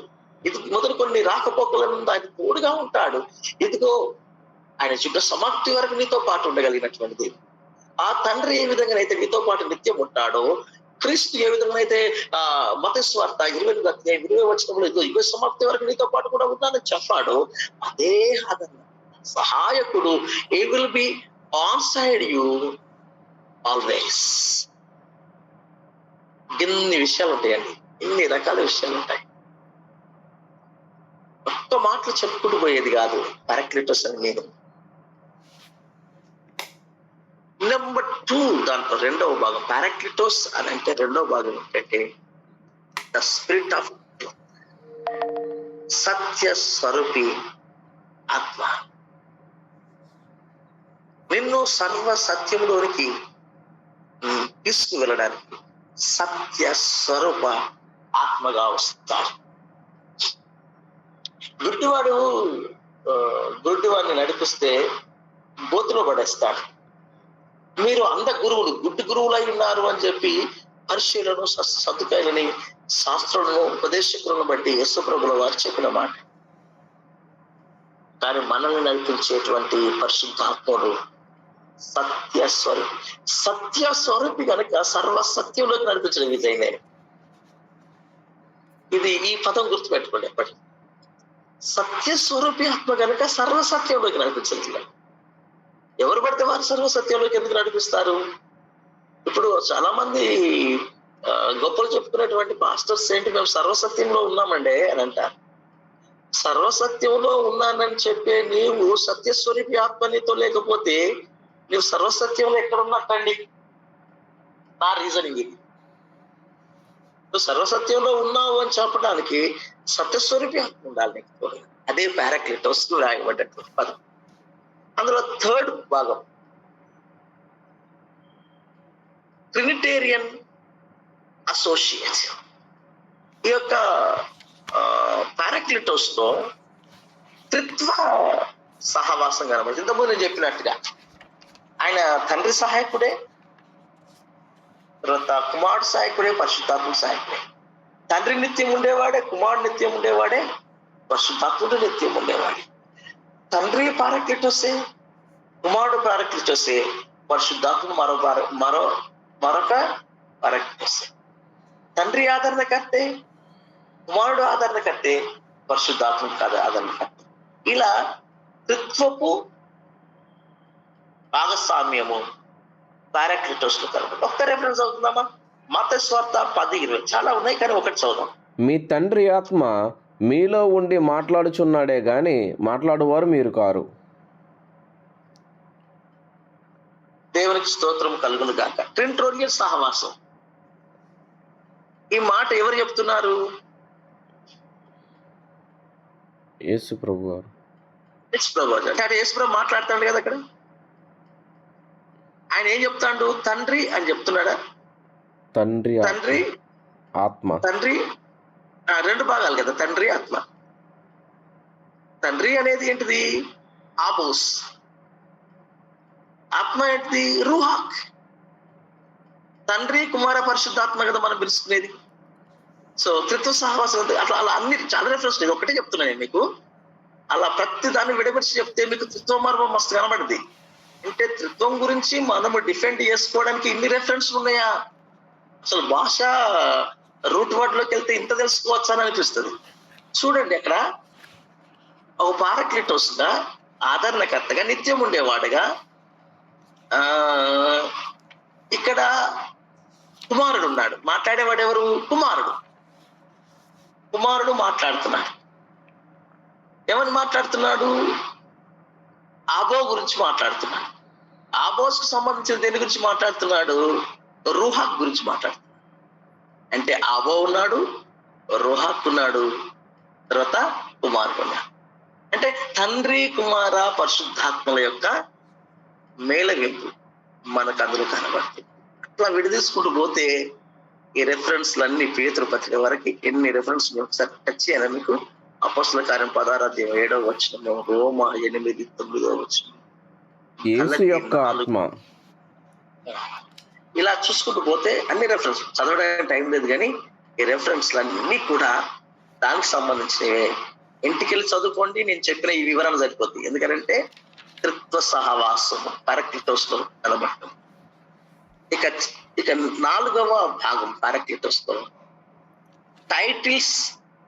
ఇది మొదలుకొని నీ రాకపోకల నుండి ఆయన తోడుగా ఉంటాడు. ఇదిగో ఆయన యుగ సమాప్తి వరకు నీతో పాటు ఉండగలిగినటువంటిది. ఆ తండ్రి ఏ విధంగానైతే నీతో పాటు నిత్యం ఉంటాడో, క్రీస్తు ఏ విధంగానైతే మత్తయి సువార్త 20 వచనంలో ఇదిగో యుగ సమాప్తి వరకు నీతో పాటు కూడా ఉన్నానని చెప్పాడు. అదే ఆదరణ సహాయకుడు he will be on side you always. ఇన్ని విషయాలు ఉంటాయండి, ఇన్ని రకాల విషయాలు ఉంటాయి. ఒక్క మాటలు చెప్పుకుంటూ పోయేది కాదు పారాక్లిటోస్ అని నేను. నెంబర్ 2, దాంట్లో రెండవ భాగం పారాక్లిటోస్ అని అంటే రెండవ భాగం ఏంటంటే ద స్పిరిట్ ఆఫ్ సత్య స్వరూపి ఆత్మ. నిన్ను సర్వ సత్యంలోనికి తీసుకు వెళ్ళడానికి సత్య స్వరూప ఆత్మగా వస్తాడు. గుడ్డివాడిని నడిపిస్తే బోతులో పడేస్తాడు. మీరు అంధ గురువులు, గుడ్డి గురువులై ఉన్నారు అని చెప్పి పరిశీలను, సద్దుకాయలని, శాస్త్రులను, ఉపదేశకులను బట్టి యేసుప్రభుల వారు చెప్పిన మాట. కానీ మనల్ని నడిపించేటువంటి పరిశుద్ధాత్ముడు సత్య స్వరూపి కనుక సర్వ సత్యంలోకి నడిపించడం విజయమే. ఇది ఈ పదం గుర్తుపెట్టుకోండి ఎప్పటికీ. సత్య స్వరూపి ఆత్మ కనుక సర్వ సత్యంలోకి నడిపించలేదు. ఎవరు పడితే వారు సర్వ సత్యంలోకి ఎందుకు నడిపిస్తారు? ఇప్పుడు చాలా మంది గొప్పలు చెప్పుకునేటువంటి పాస్టర్స్ ఏంటి, మేము సర్వసత్యంలో ఉన్నామండి అని అంటారు. సర్వసత్యంలో ఉన్నానని చెప్పే నీవు సత్యస్వరూపి ఆత్మ నీతో లేకపోతే నువ్వు సర్వసత్యంలో ఎక్కడ ఉన్నట్టండి? నా రీజనింగ్ ఇది. నువ్వు సర్వసత్యంలో ఉన్నావు అని చెప్పడానికి సత్యస్వరూపి ఆత్మ ఉండాలి నీకు. అదే పారాక్లిటోస్ కు రాయబడ్డటువంటి పదం. అందులో థర్డ్ భాగం ట్రినిటేరియన్ అసోసియేషన్. ఈ యొక్క పారాక్లిటోస్ తో త్రిత్వ సహవాసం కనబడుతుంది. ఇంతకుముందు నేను చెప్పినట్టుగా ఆయన తండ్రి సహాయకుడే, తర్వాత కుమారుడు సహాయకుడే, పరిశుద్ధాత్మ సహాయకుడే. తండ్రి నిత్యం ఉండేవాడే, కుమారుడు నిత్యం ఉండేవాడే, పరిశుద్ధాత్ముడు నిత్యం ఉండేవాడే. తండ్రి పారాక్లిటోసే, కుమారుడు పారాక్లిటోసే, పరిశుద్ధాత్ముడు మరొక పారాక్లిటోసే. తండ్రి ఆదరణకర్తే, కుమారుడు ఆదరణకర్తే, పరిశుద్ధాత్మ ఆదరణకర్తే. ఇలా త్రిత్వపు భాగస్వామ్యము పారాక్లిటోస్ లో కలపడం. ఒక్క రెఫరెన్స్ అవుతుందమ్మా, మత్తయి సువార్త 10:20. చాలా ఉన్నాయి కానీ ఒకటి చదువుదాం. మీ తండ్రి ఆత్మ మీలో ఉండి మాట్లాడుచున్నాడే గాని మాట్లాడువారు మీరు కారు. దేవునికి స్తోత్రం కలుగును గాక. ట్రినిటేరియన్ సహవాసం, ఈ మాట ఎవరు చెప్తున్నారు? యేసు ప్రభు వారు. యేసుప్రభు అంటే యేసుప్రభు మాట్లాడుతాడు కదా అక్కడ. ఆయన ఏం చెప్తాడు? తండ్రి అని చెప్తున్నాడా? తండ్రి తండ్రి ఆత్మ. తండ్రి రెండు భాగాలు కదా, తండ్రి ఆత్మ. తండ్రి అనేది ఏంటిది? ఆబోస్. ఆత్మ ఏంటిది? రూహాక్. తండ్రి కుమార పరిశుద్ధాత్మ కదా మనం పిలుచుకునేది. సో త్రిత్వ సహవాసం అట్లా అలా అన్ని చాలా రెఫరెన్స్. నేను ఒకటే చెప్తున్నాను మీకు. అలా ప్రతి దాన్ని విడమర్చి చెప్తే మీకు త్రిత్వ మర్మం మస్తు కనబడింది. అంటే త్రిత్వం గురించి మనము డిఫెండ్ చేసుకోవడానికి ఇన్ని రెఫరెన్స్లు ఉన్నాయా? అసలు భాష రూట్ వర్డ్ లోకి వెళ్తే ఇంత తెలుసుకోవచ్చా అని అనిపిస్తుంది. చూడండి, అక్కడ ఒక పారాక్లిటోస్ గా, ఆదరణకర్తగా, నిత్యం ఉండేవాడుగా, ఇక్కడ కుమారుడు ఉన్నాడు. మాట్లాడేవాడు ఎవరు? కుమారుడు. కుమారుడు మాట్లాడుతున్నాడు. ఏమని మాట్లాడుతున్నాడు? ఆబో గురించి మాట్లాడుతున్నాడు. ఆబోస్ కు సంబంధించిన దేని గురించి మాట్లాడుతున్నాడు? రూహాక్ గురించి మాట్లాడుతున్నాడు. అంటే ఆబో ఉన్నాడు, రూహాక్ ఉన్నాడు, తర్వాత కుమారుడు ఉన్నాడు. అంటే తండ్రి కుమార పరిశుద్ధాత్మల యొక్క మేళవింపు మనకు అందులో కనబడుతుంది. అట్లా విడదీసుకుంటూ పోతే ఈ రెఫరెన్స్లన్నీ పేతురు పత్రిక వరకు ఎన్ని రెఫరెన్స్ ఒకసారి టచ్ చేయాలి మీకు. అపోస్తల కార్యం 16:7 రోమా 8:9 యేసు యొక్క ఆత్మ. ఇలా చూసుకుంటూ పోతే అన్ని రెఫరెన్స్ చదవడానికి టైం లేదు, కానీ ఈ రెఫరెన్స్లన్నీ కూడా దానికి సంబంధించినవే. ఇంటికెళ్ళి చదువుకోండి, నేను చెప్పిన ఈ వివరణ సరిపోద్ది. ఎందుకంటే త్రిత్వ సహవాసము పారాక్లిటోస్ లో కనబడటం. ఇక 4వ భాగం పారాక్లిటోస్ లో titles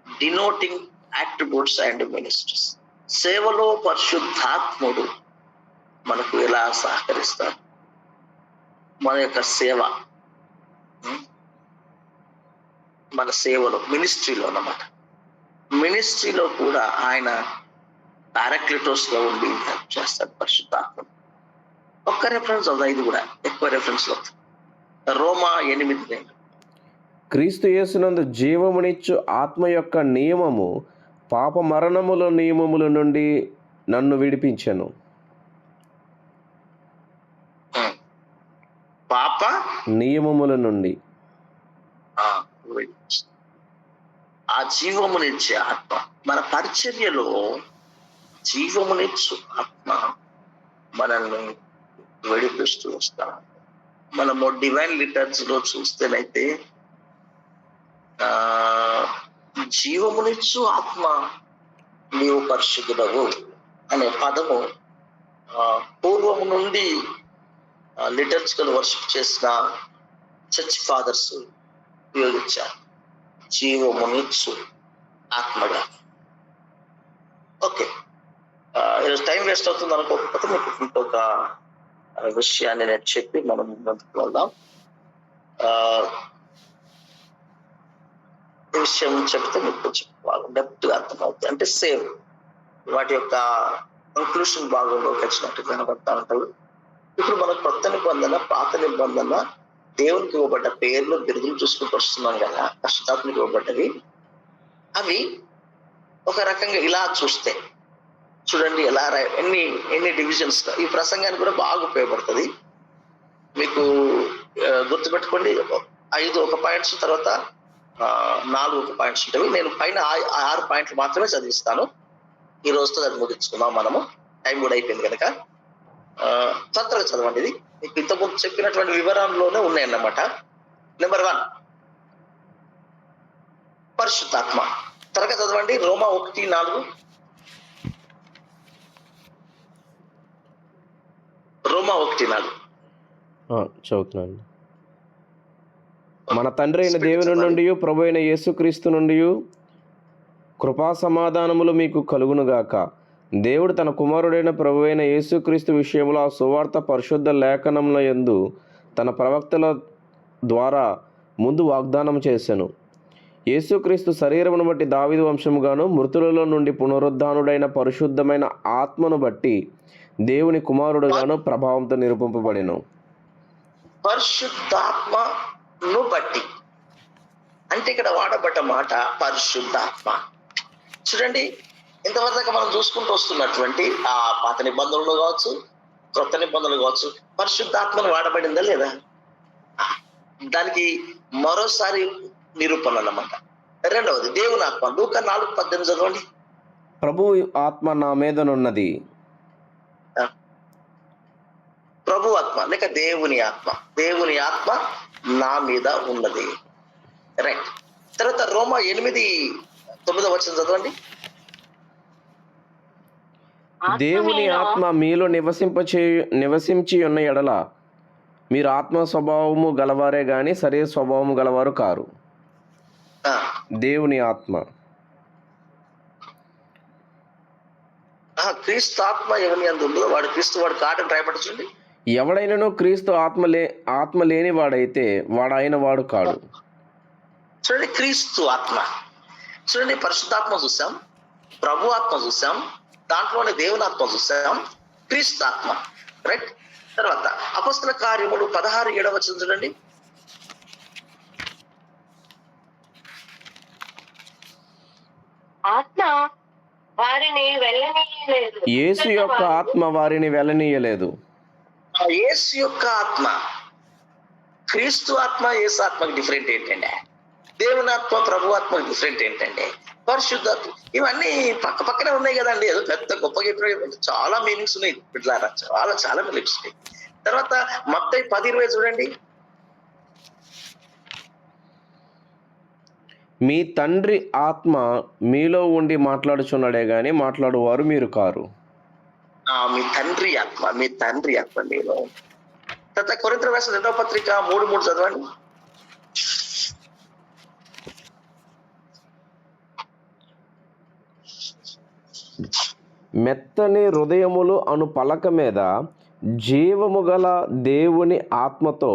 denoting attributes and ministries. సేవలో పరిశుద్ధాత్ముడు మనకు ఎలా సహకరిస్తారు? మన యొక్క సేవ, మన సేవలో మినిస్ట్రీలో అన్నమాట. మినిస్ట్రీలో కూడా ఆయన పారాక్లిటోస్ లో ఉండి హెల్ప్ చేస్తాడు పరిశుద్ధాత్మ. ఒక్క రెఫరెన్స్ అవుతుంది, ఇది కూడా ఎక్కువ రెఫరెన్స్ అవుతుంది. రోమా 8:9 క్రీస్తు యేసునందు జీవమునిచ్చు ఆత్మ యొక్క నియమము పాప మరణముల నియమముల నుండి నన్ను విడిపించెను. పాప నియమముల నుండి ఆ జీవమునిచ్చే ఆత్మ మన పరిచర్యలో జీవమునిచ్చు ఆత్మ మనల్ని విడిపిస్తూ వస్తాం. మనము డివైన్ లిటర్జీలో చూస్తేనైతే జీవమునిచ్చు ఆత్మ నీవు పరిశుద్ధుడవు అనే పదము పూర్వము నుండి లిటర్జికల్ వర్షిప్ చేసిన చర్చ్ ఫాదర్స్ ఉపయోగించారు. జీవమునిచ్చు ఆత్మగా. ఓకే, ఈరోజు టైం వేస్ట్ అవుతుంది అనుకోకపోతే మీకు ఇంకొక విషయాన్ని నేను చెప్పి మనం ముందుకు వెళ్దాం. ఈ విషయం చెప్తే మీకు కొంచెం బాగా డెప్త్ గా అర్థమవుతుంది. అంటే సేవ్ వాటి యొక్క కంక్లూషన్ భాగంలోకి వచ్చినట్టు కనబడతా ఉంటారు. ఇప్పుడు మన కొత్త నిబంధన, పాత నిబంధన, దేవునికి ఇవ్వబడ్డ పేర్లు, బిరుదులు చూసుకుంటూ వస్తున్నాం కదా, పరిశుద్ధాత్మకి ఇవ్వబడ్డవి. అవి ఒక రకంగా ఇలా చూస్తే చూడండి ఎలా ఎన్ని ఎన్ని డివిజన్స్. ఈ ప్రసంగానికి కూడా బాగా ఉపయోగపడుతుంది మీకు. గుర్తుపెట్టుకోండి, 5 ఒక పాయింట్స్, తర్వాత 4 ఒక పాయింట్స్ ఉంటాయి. నేను పైన 6 పాయింట్లు మాత్రమే చదివిస్తాను. ఈ రోజుతో అది ముగించుకుందాం మనము, టైం కూడా అయిపోయింది కనుక. త్వరగా చదవండి. ఇది మీకు ఇంతకుముందు చెప్పినటువంటి వివరంలోనే ఉన్నాయన్నమాట. నెంబర్ 1 పరిశుద్ధాత్మ. త్వరగా చదవండి. రోమా 1:4. రోమా 1:4 చదువుతున్నాను. మన తండ్రి అయిన దేవుని నుండి, ప్రభు అయిన యేసుక్రీస్తు నుండి కృపా సమాధానములు మీకు కలుగునుగాక. దేవుడు తన కుమారుడైన ప్రభు అయిన యేసుక్రీస్తు విషయంలో ఆ సువార్త పరిశుద్ధ లేఖనముల యందు తన ప్రవక్తల ద్వారా ముందు వాగ్దానం చేసెను. యేసుక్రీస్తు శరీరమును బట్టి దావీదు వంశముగాను, మృతులలో నుండి పునరుద్ధానుడైన పరిశుద్ధమైన ఆత్మను బట్టి దేవుని కుమారుడుగాను ప్రభావంతో నిరూపింపబడెను. పరిశుద్ధాత్మను బట్టి అంటే ఇక్కడ వాడబడ్డ మాట పరిశుద్ధాత్మ. చూడండి, ఇంతవరకు మనం చూసుకుంటూ వస్తున్నటువంటి ఆ పాత నిబంధనలు కావచ్చు, కొత్త నిబంధనలు కావచ్చు, పరిశుద్ధాత్మను వాడబడిందా లేదా? దానికి మరోసారి నిరూపణ అన్నమాట. రెండవది దేవుని ఆత్మ. లూకా 4:18 చదవండి. ప్రభు ఆత్మ నా మీదనున్నది. ప్రభు ఆత్మ లేక దేవుని ఆత్మ. దేవుని ఆత్మ నా మీద ఉన్నది. రైట్. తర్వాత రోమా 8:9 చదవండి. దేవుని ఆత్మ మీలో నివసించి ఉన్న ఎడల మీరు ఆత్మ స్వభావము గలవారే గాని శరీర స్వభావము గలవారు కారు. దేవుని ఆత్మ. క్రీస్తు ఆత్మ ఎవరిని అందులో వాడు క్రీస్తు వాడు కాటని రాయబడుతుంది. ఎవడైనను క్రీస్తు ఆత్మ లేని వాడైతే వాడైన వాడు కాడు. చూడండి, క్రీస్తు ఆత్మ. చూడండి, పరిశుద్ధాత్మ చూసాం, ప్రభు ఆత్మ చూసాం, దాంట్లోనే దేవుని ఆత్మ చూసాం, క్రీస్తు ఆత్మ. రైట్. తర్వాత అపొస్తల కార్యములు 16:7 చూడండి. ఆత్మ వారిని వెళ్ళనీయలేదు. యేసు యొక్క ఆత్మ వారిని వెళ్ళనీయలేదు. యేసు యొక్క ఆత్మ, క్రీస్తు ఆత్మ, యేసు ఆత్మకి డిఫరెంట్ ఏంటంటే, దేవుని ఆత్మ, ప్రభు ఆత్మకి డిఫరెంట్ ఏంటంటే, పరిశుద్ధాత్మ. ఇవన్నీ పక్క పక్కనే ఉన్నాయి కదండి. ఏదో పెద్ద గొప్పగా చాలా మీనింగ్స్ ఉన్నాయి బిడ్డలారా, చాలా చాలా మీనింగ్స్ ఉన్నాయి. తర్వాత మత్తయి 10:20 చూడండి. మీ తండ్రి ఆత్మ మీలో ఉండి మాట్లాడుచున్నాడే గాని మాట్లాడువారు మీరు కారు. మీ తండ్రి ఆత్మ, మీ తండ్రి ఆత్మ మీలో. తర్వాత కొరింథీయులకు రాసిన 2వ పత్రిక 3:3 చదవండి. మెత్తని హృదయములు అను పలక మీద జీవము గల దేవుని ఆత్మతో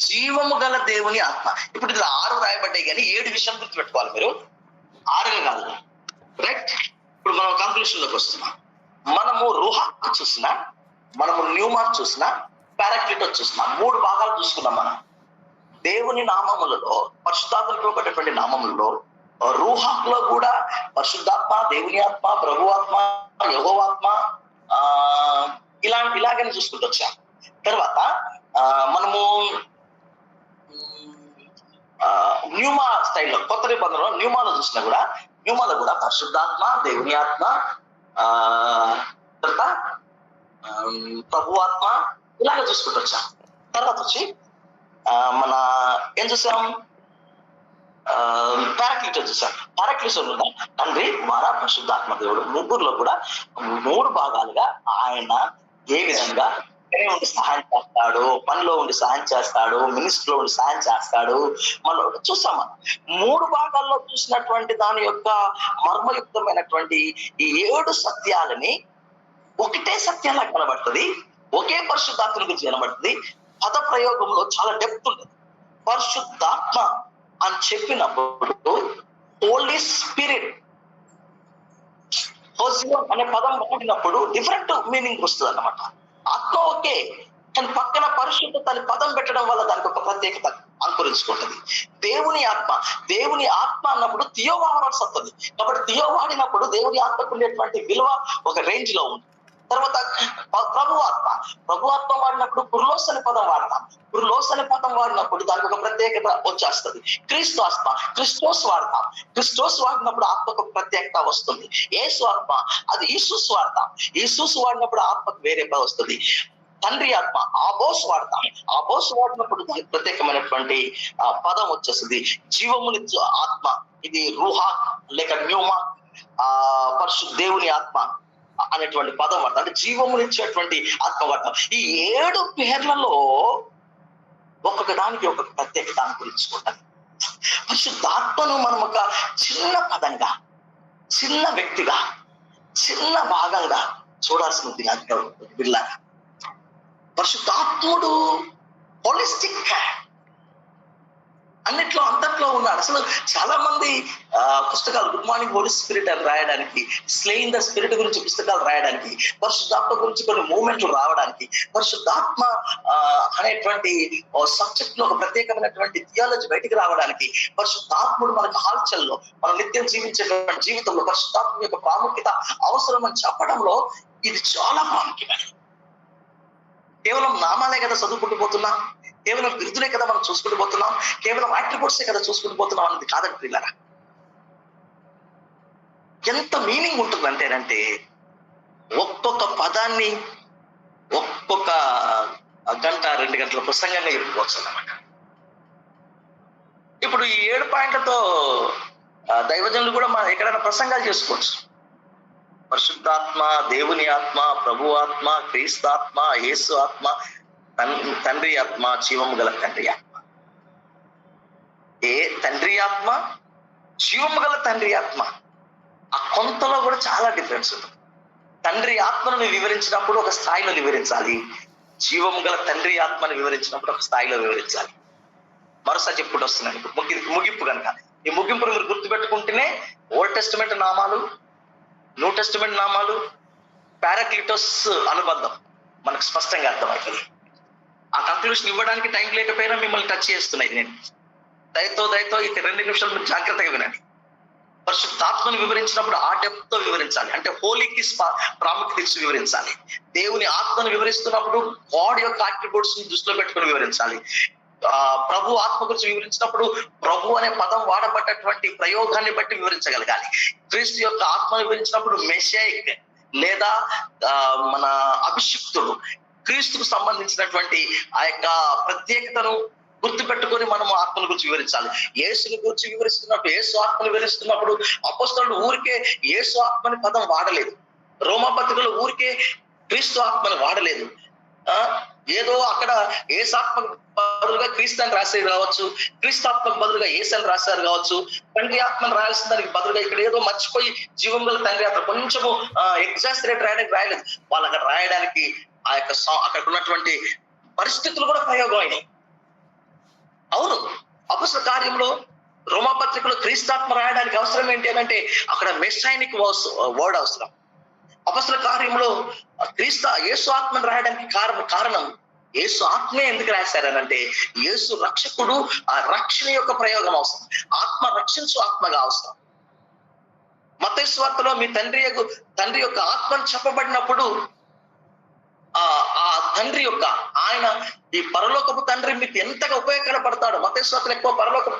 జీవము గల దేవుని ఆత్మ. ఇప్పుడు ఇది 6 రాయబడ్డాయి కానీ 7 విషయం గుర్తు పెట్టుకోవాలి మీరు. 6గా కాదు. రైట్. ఇప్పుడు మనం కంక్లూషన్ లోకి వస్తున్నాం. మనము రుహా చూసినా, మనము న్యూమా చూసినా, పారాక్లిటోస్ చూసినా, 3 భాగాలు చూసుకున్నాం. మనం దేవుని నామములలో, పరిశుద్ధాత్మకు ఇవ్వబడేటువంటి నామములలో రూహాలో కూడా పరిశుద్ధాత్మ, దేవుని ఆత్మ, ప్రభు ఆత్మ, యెహోవాత్మ ఇలాగని చూసుకుంటూ వచ్చాం. తర్వాత మనము న్యూమా స్టైల్లో, కొత్త నిబంధనలో న్యూమాలో చూసినా కూడా, న్యూమాలో కూడా పరిశుద్ధాత్మ, దేవుని ఆత్మ, తర్వాత ప్రభు ఆత్మ ఇలాగ చూసుకుంటూ వచ్చాం. తర్వాత వచ్చి మన ఏం చూసాం, పారాక్లిటోస్ చూసాం. పారాక్లిటోస్ తండ్రి, కుమార, పరిశుద్ధాత్మ దేవుడు ముగ్గురులో కూడా 3 భాగాలుగా ఆయన ఏ విధంగా ఉండి సహాయం చేస్తాడు, పనిలో ఉండి సహాయం చేస్తాడు, మినిస్ట్రీలో ఉండి సహాయం చేస్తాడు, మనం చూసాం. మనం 3 భాగాల్లో చూసినటువంటి దాని యొక్క మర్మయుక్తమైనటువంటి ఈ 7 సత్యాలని ఒకటే సత్యంలా కనబడుతుంది, ఒకే పరిశుద్ధాత్మ గురించి కనబడుతుంది. పద ప్రయోగంలో చాలా డెప్త్ ఉంటుంది. పరిశుద్ధాత్మ అని చెప్పినప్పుడు హోలీ స్పిరిట్, హోసియోన్ అనే పదం వాడినప్పుడు డిఫరెంట్ మీనింగ్ వస్తుంది అన్నమాట. ఆత్మ ఓకే, కానీ పక్కన పరిశుద్ధత అని పదం పెట్టడం వల్ల దానికి ఒక ప్రత్యేకత అంకురించుకుంటది. దేవుని ఆత్మ అన్నప్పుడు థియో వాడవలసి వస్తుంది. కాబట్టి థియో వాడినప్పుడు దేవుని ఆత్మకు ఉండేటువంటి విలువ ఒక రేంజ్ లో ఉంది. తర్వాత ప్రభు ఆత్మ వాడినప్పుడు కుర్లోస్ అనే పదం వాడతాం. కుర్లోస్ అనే పదం వాడినప్పుడు దానికి ఒక ప్రత్యేకత వచ్చేస్తుంది. క్రిస్టోస్ వాడతాం. క్రిస్టోస్ వాడినప్పుడు ఆత్మకు ప్రత్యేకత వస్తుంది. యేసు ఆత్మ, అది ఈసూస్ వాడతాం. ఈసూస్ వాడినప్పుడు ఆత్మకు వేరే పదం వస్తుంది. తండ్రి ఆత్మ, ఆబోస్ వాడతాం. ఆబోస్ వాడినప్పుడు దానికి ప్రత్యేకమైనటువంటి పదం వచ్చేస్తుంది. జీవమునిచ్చు ఆత్మ, ఇది రూహా లేక న్యూమా, దేవుని ఆత్మ అనేటువంటి పదం వాడతాం. అంటే జీవమునిచ్చేటువంటి ఆత్మ వాడతాం. ఈ 7 పేర్లలో ఒక్కొక్క దానికి ఒక్కొక్క ప్రత్యేకత అనుకరించుకుంటాం. పరిశుద్ధాత్మను మనం ఒక చిన్న పదంగా, చిన్న వ్యక్తిగా, చిన్న భాగంగా చూడాల్సింది బిల్లాగా. పరిశుద్ధాత్ముడు హోలిస్టిక్, అన్నిట్లో అంతట్లో ఉన్నాడు. అసలు చాలా మంది పుస్తకాలు గుడ్ మార్నింగ్ హోలీ స్పిరిట్ అని రాయడానికి, స్లేయింగ్ ద స్పిరిట్ గురించి పుస్తకాలు రాయడానికి, పరిశుద్ధాత్మ గురించి కొన్ని మూమెంట్లు రావడానికి, పరిశుద్ధాత్మ అనేటువంటి సబ్జెక్ట్ లో ఒక ప్రత్యేకమైనటువంటి థియాలజీ బయటికి రావడానికి, పరిశుద్ధాత్ముడు మనకు హాల్చల్లో మన నిత్యం జీవించేటువంటి జీవితంలో పరిశుద్ధాత్మ యొక్క ప్రాముఖ్యత అవసరం అని చెప్పడంలో ఇది చాలా ప్రాముఖ్యమైనది. కేవలం నామాలే కదా చదువుకుంటూ పోతున్నాం, కేవలం బిరుదులే కదా మనం చూసుకుంటూ పోతున్నాం, కేవలం అట్రిబ్యూట్సే కదా చూసుకుంటూ పోతున్నాం అన్నది కాదండి పిల్లరా. ఎంత మీనింగ్ ఉంటుందంటేనంటే ఒక్కొక్క పదాన్ని ఒక్కొక్క గంట 2 గంటల ప్రసంగంగా చెప్పుకోవచ్చు అన్నమాట. ఇప్పుడు ఈ 7 పాయింట్లతో దైవజనులు కూడా మనం ఎక్కడైనా ప్రసంగాలు చేసుకోవచ్చు. పరిశుద్ధాత్మ, దేవుని ఆత్మ, ప్రభు ఆత్మ, క్రీస్తాత్మ, యేసు ఆత్మ, తండ్రి ఆత్మ, జీవము గల తండ్రి ఆత్మ. తండ్రి ఆత్మ, జీవము గల తండ్రి ఆత్మ, ఆ కొంతలో కూడా చాలా డిఫరెన్స్ ఉంటుంది. తండ్రి ఆత్మను వివరించినప్పుడు ఒక స్థాయిలో వివరించాలి, జీవము గల తండ్రి ఆత్మని వివరించినప్పుడు ఒక స్థాయిలో వివరించాలి. మరోసారి చెప్పుకుంటూ వస్తున్నాను. ముగింపు కనుక ఈ ముగింపును మీరు గుర్తుపెట్టుకుంటేనే ఓల్డ్ టెస్టిమెంట్ నామాలు, న్యూ టెస్టిమెంట్ నామాలు, పారాక్లిటోస్ అనుబంధం మనకు స్పష్టంగా అర్థమవుతుంది. ఆ కంక్లూషన్ ఇవ్వడానికి టైం లేకపోయినా మిమ్మల్ని టచ్ చేస్తున్నాయి. నేను దయతో ఈ 2 నిమిషాలు మీరు జాగ్రత్తగా వినండి. పరిశుద్ధాత్మను వివరించినప్పుడు ఆ డెప్త్ తో వివరించాలి, అంటే హోలీకి ప్రాముఖ్యత ఇచ్చి వివరించాలి. దేవుని ఆత్మను వివరిస్తున్నప్పుడు గాడ్ యొక్క అట్రిబ్యూట్స్ ని దృష్టిలో పెట్టుకుని వివరించాలి. ప్రభు ఆత్మ గురించి వివరించినప్పుడు ప్రభు అనే పదం వాడబడ్డటువంటి ప్రయోగాన్ని బట్టి వివరించగలగాలి. క్రీస్తు యొక్క ఆత్మ వివరించినప్పుడు మెషైక్ లేదా మన అభిషిక్తుడు, క్రీస్తుకు సంబంధించినటువంటి ఆ యొక్క ప్రత్యేకతను గుర్తుపెట్టుకొని మనం ఆత్మల గురించి వివరించాలి. యేసుని గురించి వివరిస్తున్నప్పుడు, యేసు ఆత్మను వివరిస్తున్నప్పుడు అపోస్తలుడు ఊరికే యేసు ఆత్మని పదం వాడలేదు. రోమపత్రికలో ఊరికే క్రీస్తు ఆత్మని వాడలేదు. ఏదో అక్కడ ఏసాత్మకు బదులుగా క్రీస్తు అని రాసేది కావచ్చు, క్రీస్తాత్మకు బదులుగా యేసు అని రాశారు కావచ్చు, తండ్రి ఆత్మను రాయాల్సిన దానికి బదులుగా ఇక్కడ ఏదో మర్చిపోయి జీవం గల తండ్రి ఆత్మ కొంచెము ఎగ్జాస్టరేట్ రాయడానికి వాళ్ళు అక్కడ రాయడానికి ఆ యొక్క అక్కడ ఉన్నటువంటి పరిస్థితులు కూడా ప్రయోగం అయినాయి. అవును, అపొస్తల కార్యంలో రోమాపత్రికలో క్రీస్తాత్మ రాయడానికి అవసరం ఏంటి అంటే అక్కడ మెస్సైనిక్ వర్డ్ అవసరం. అపొస్తల కార్యంలో యేసు ఆత్మను రాయడానికి కారణం యేసు ఆత్మే ఎందుకు రాశారనంటే యేసు రక్షకుడు, ఆ రక్షణ యొక్క ప్రయోగం అవసరం. ఆత్మ రక్షించు ఆత్మగా అవసరం. మత్తయి సువార్తలో మీ తండ్రి యొక్క ఆత్మను చెప్పబడినప్పుడు ఆ తండ్రి యొక్క ఆయన ఈ పరలోకపు తండ్రి మీకు ఎంతగా ఉపయోగపడతాడో మత్తయి సువార్తలో ఎక్కువ పరలోకపు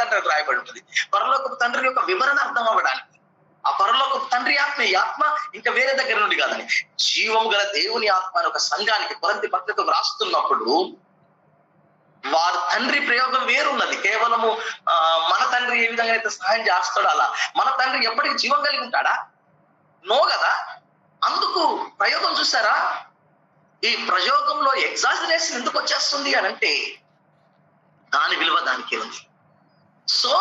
తండ్రి రాయబడి ఉంటుంది. పరలోకపు తండ్రి యొక్క వివరణ అర్థం అవ్వడానికి ఆ పరలోకపు తండ్రి ఆత్మ, ఈ ఆత్మ ఇంకా వేరే దగ్గర నుండి కాదని జీవం గల దేవుని ఆత్మ అని ఒక సంఘానికి కొరింథీ పత్రిక రాస్తున్నప్పుడు వారి తండ్రి ప్రయోగం వేరున్నది. కేవలము మన తండ్రి ఏ విధంగా అయితే సహాయం చేస్తాడో అలా మన తండ్రి ఎప్పటికీ జీవం కలిగి ఉంటాడా? నో కదా. అందుకు ప్రయోగం చూసారా, ఈ ప్రయోగంలో ఎగ్జాజరేషన్ ఎందుకు వచ్చేస్తుంది అని అంటే దాని విలువ దానికి ఉంది. సో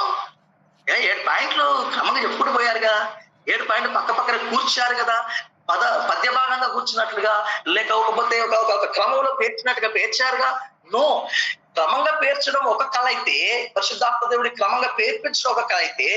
7 పాయింట్లు క్రమంగా చెప్పుకుంటూ పోయారుగా, 7 పాయింట్లు పక్కన కూర్చారు కదా, పద్య భాగంగా కూర్చున్నట్లుగా లేకపోతే ఒక క్రమంలో పేర్చినట్టుగా పేర్చారుగా. నో, క్రమంగా పేర్చడం ఒక కళ అయితే, పరిశుద్ధాత్మ దేవుడి క్రమంగా పేర్పించడం ఒక కళ అయితే,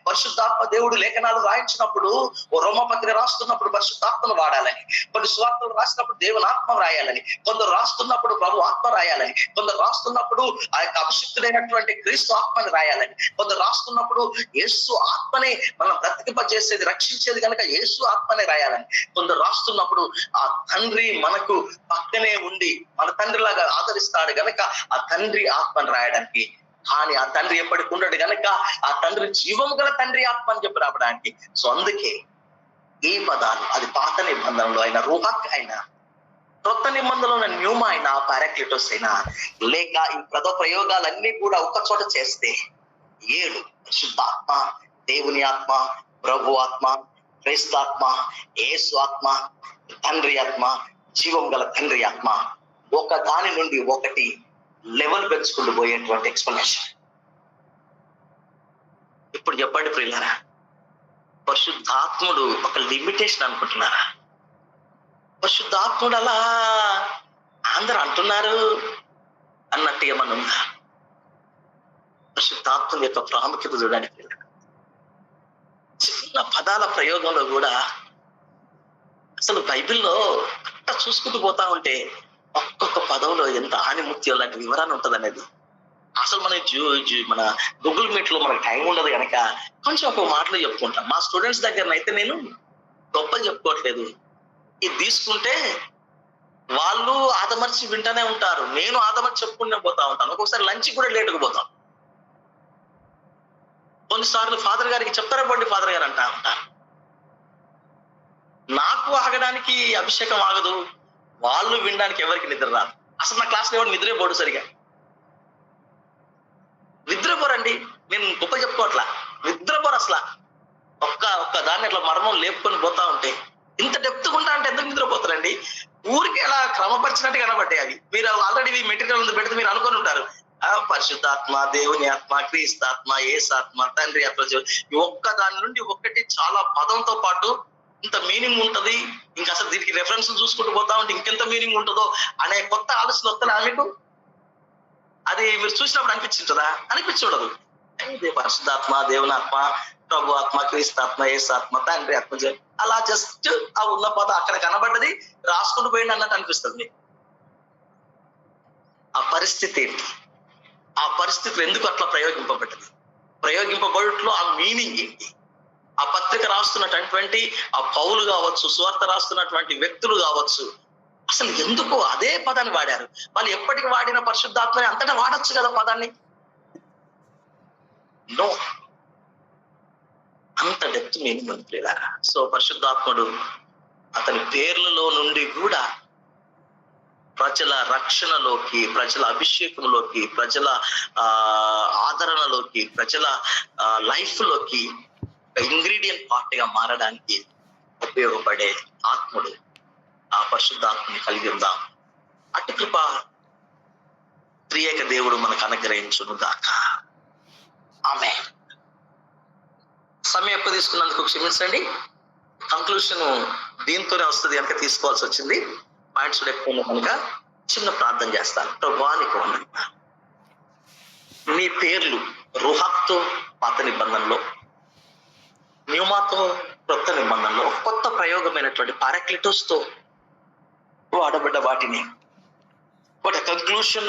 పరిశుద్ధాత్మ దేవుడు లేఖనాలు రాయించినప్పుడు, ఓ రోమపత్రిక రాస్తున్నప్పుడు పరిశుద్ధాత్మను వాడాలని, కొన్ని సువార్తలు రాసినప్పుడు దేవుని ఆత్మ రాయాలని, కొందరు రాస్తున్నప్పుడు ప్రభు ఆత్మ రాయాలని, కొందరు రాస్తున్నప్పుడు ఆ యొక్క అభిషిక్తుడైనటువంటి క్రీస్తు ఆత్మని రాయాలని, కొందరు రాస్తున్నప్పుడు యేసు ఆత్మనే మనం బ్రతికింపజేసేది, రక్షించేది కనుక యేసు ఆత్మనే రాయాలని, కొందరు రాస్తున్నప్పుడు ఆ తండ్రి మనకు పక్కనే ఉండి మన తండ్రిలాగా ఆదరిస్తాడు గనక ఆ తండ్రి ఆత్మని రాయడానికి. కానీ ఆ తండ్రి ఎప్పటికి ఉండడు గనక ఆ తండ్రి జీవము గల తండ్రి ఆత్మ అని చెప్పి రావడానికి. సో అందుకే ఈ పదాలు, అది పాత నిబంధనలో అయినా రూహాక్ అయినా, క్రొత్త నిబంధనలో ఉన్న న్యూమా అయినా, పారాక్లిటోస్ అయినా, లేక ఈ పద ప్రయోగాలన్నీ కూడా ఒక చోట చేస్తే 7 శుద్ధాత్మ, దేవుని ఆత్మ, ప్రభు ఆత్మ, క్రీస్తాత్మ, యేసు ఆత్మ, తండ్రి ఆత్మ, జీవం గల తండ్రి ఆత్మ, ఒక దాని నుండి ఒకటి లెవెల్ పెంచుకుంటూ పోయేటువంటి ఎక్స్ప్లెనేషన్. ఇప్పుడు చెప్పండి ప్రియులారా, పరిశుద్ధాత్ముడు ఒక లిమిటేషన్ అనుకుంటున్నారా? పరిశుద్ధాత్ముడు అలా అందరు అంటున్నారు అన్నట్టు ఏమన్నా ఉందా? పరిశుద్ధాత్ముడి యొక్క ప్రాముఖ్యత చూడండి ప్రియులారా. చిన్న పదాల ప్రయోగంలో కూడా అసలు బైబిల్లో అట్లా చూసుకుంటూ పోతా ఉంటే ఒక్కొక్క పదంలో ఎంత ఆనిముత్యం లాంటి వివరణ ఉంటది అనేది. అసలు మన గూగుల్ మీట్ లో మనకు టైం ఉండదు కనుక కొంచెం ఒక మాటలు చెప్పుకుంటాం. మా స్టూడెంట్స్ దగ్గర అయితే నేను గొప్పలు చెప్పుకోవట్లేదు, ఇది తీసుకుంటే వాళ్ళు ఆదమర్చి వింటూనే ఉంటారు, నేను ఆదమర్చి చెప్పుకుంటూ పోతా ఉంటాను. ఒక్కొక్కసారి లంచ్ కూడా లేటుకు పోతాం. కొన్నిసార్లు ఫాదర్ గారికి చెప్తారా పోండి ఫాదర్ గారు అంటా ఉంటారు. నాకు ఆగడానికి అభిషేకం ఆగదు, వాళ్ళు వినడానికి ఎవరికి నిద్ర రాదు. అసలు నా క్లాస్లో ఎవరు నిద్రే పోడు, సరిగా నిద్రపోరండి. నేను గొప్ప చెప్పుకోవట్లా, నిద్రపోరు అసలు. ఒక్క దాన్ని అట్లా మర్మం లేపుకొని పోతా ఉంటే ఇంత డెప్త్గా ఉంటా అంటే ఎందుకు నిద్రపోతారండి? ఊరికి అలా క్రమపరిచినట్టు కనబట్టే అవి. మీరు ఆల్రెడీ మెటీరియల్ పెడితే మీరు అనుకొని ఉంటారు, పరిశుద్ధాత్మ, దేవుని ఆత్మ, క్రీస్తాత్మ, యేసాత్మ, తండ్రి ఆత్మ, ఒక్క దాని నుండి ఒకటి చాలా పదంతో పాటు ఇంత మీనింగ్ ఉంటది. ఇంకా అసలు దీనికి రెఫరెన్స్ చూసుకుంటూ పోతా ఉంటే ఇంకెంత మీనింగ్ ఉంటుందో అనే కొత్త ఆలోచన వస్తుందా మీకు? అది మీరు చూసినప్పుడు అనిపించుంటుందా? అనిపించుండదు. పరిశుద్ధాత్మ, దేవుని ఆత్మ, ప్రభు ఆత్మ, క్రీస్తాత్మ, యేసాత్మ, తండ్రి ఆత్మ, అలా జస్ట్ ఆ ఉన్న పదం అక్కడ కనబడ్డది రాసుకుంటూ పోయింది అన్నట్టు అనిపిస్తుంది. ఆ పరిస్థితి ఏంటి? ఆ పరిస్థితులు ఎందుకు అట్లా ప్రయోగింపబడ్డది? ప్రయోగింపబడట్లో ఆ మీనింగ్ ఏంటి? ఆ పత్రిక రాస్తున్నటువంటి ఆ పౌలు కావచ్చు, సువార్త రాస్తున్నటువంటి వ్యక్తులు కావచ్చు, అసలు ఎందుకు అదే పదాన్ని వాడారు? వాళ్ళు ఎప్పటికి వాడిన పరిశుద్ధాత్మని అంతటా వాడచ్చు కదా పదాన్ని. నో, అంత డెప్త్ మీనింగ్ ఉంది. సో పరిశుద్ధాత్ముడు అతని పేర్లలో నుండి కూడా ప్రజల రక్షణలోకి, ప్రజల అభిషేకంలోకి, ప్రజల ఆదరణలోకి, ప్రజల లైఫ్ లోకి ఇంగ్రీడియంట్ పార్ట్ గా మారడానికి ఉపయోగపడే ఆత్ముడు. ఆ పరిశుద్ధాత్మని కలిగి ఉందాం. అటు కృప త్రియేక దేవుడు మనకు అనుగ్రహించును గాక. ఆమేన్. సమయం ఎక్కువ తీసుకున్నందుకు క్షమించండి. కంక్లూషన్ దీంతోనే వస్తుంది కనుక తీసుకోవాల్సి వచ్చింది. పాయింట్స్ ఎక్కువ కనుక చిన్న ప్రార్థన చేస్తాను. ప్రభువానికి వందనాలు. మీ పేర్లు రుహాక్తో పాత నిబంధనలో, న్యూమాతో క్రొత్త నిబంధనలో, కొత్త ప్రయోగమైనటువంటి పారాక్లిటోస్ తో వాడబడ్డ వాటిని వాటి కంక్లూషన్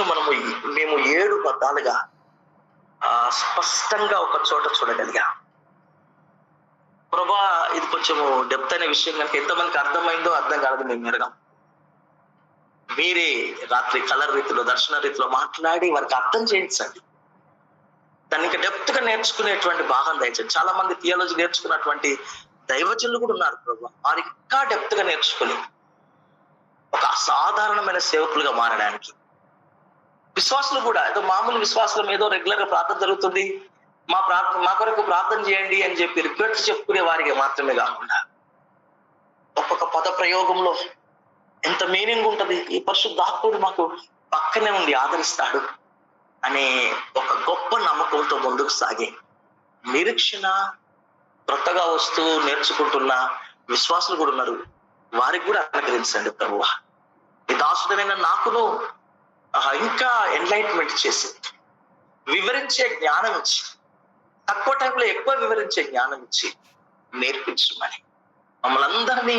మేము 7 పదాలుగా స్పష్టంగా ఒక చోట చూడగలిగాం. ప్రభా, ఇది కొంచెము డెప్త్ అనే విషయం కనుక ఎంతమందికి అర్థమైందో అర్థం కాదు, మేము మెరగాం. మీరే రాత్రి కలర్ రీతిలో, దర్శన రీతిలో మాట్లాడి వారికి అర్థం చేయించండి. దాన్ని ఇంకా డెప్త్ గా నేర్చుకునేటువంటి భాగం దయచండి. చాలా మంది థియాలజీ నేర్చుకున్నటువంటి దైవజనులు కూడా ఉన్నారు ప్రభు. వారు ఇంకా డెప్త్ గా నేర్చుకుని ఒక అసాధారణమైన సేవకులుగా మారడానికి, విశ్వాసులు కూడా ఏదో మామూలు విశ్వాసం ఏదో రెగ్యులర్ గా ప్రార్థన జరుగుతుంది, మా కొరకు ప్రార్థన చేయండి అని చెప్పి రిక్వెస్ట్ చెప్పుకునే వారికి మాత్రమే కాకుండా ఒక్కొక్క పద ప్రయోగంలో ఎంత మీనింగ్ ఉంటది, ఈ పరిశుద్ధాత్ముడు మాకు పక్కనే ఉండి ఆదరిస్తాడు అనే ఒక గొప్ప నమ్మకంతో ముందుకు సాగే నిరీక్షణ కొత్తగా వస్తూ నేర్చుకుంటున్న విశ్వాసులు కూడా ఉన్నారు. వారికి కూడా అనుగ్రహించండి ప్రభువా. ఈ దాసుడైన నాకును ఇంకా ఎన్లైట్మెంట్ చేసి వివరించే జ్ఞానం ఇచ్చి, తక్కువ టైంలో ఎక్కువ వివరించే జ్ఞానం ఇచ్చి నేర్పించమని మమ్మల్ని అందరినీ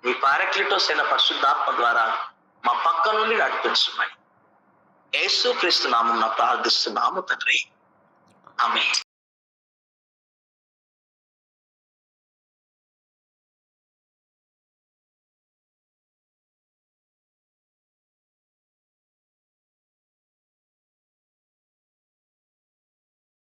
మీ పారాక్లిటోస్ అయిన పరిశుద్ధాత్మ ద్వారా మా పక్క నుండి నడిపించమని యేసుక్రీస్తు నామమున ప్రార్థిస్తున్నాము తండ్రి. ఆమేన్.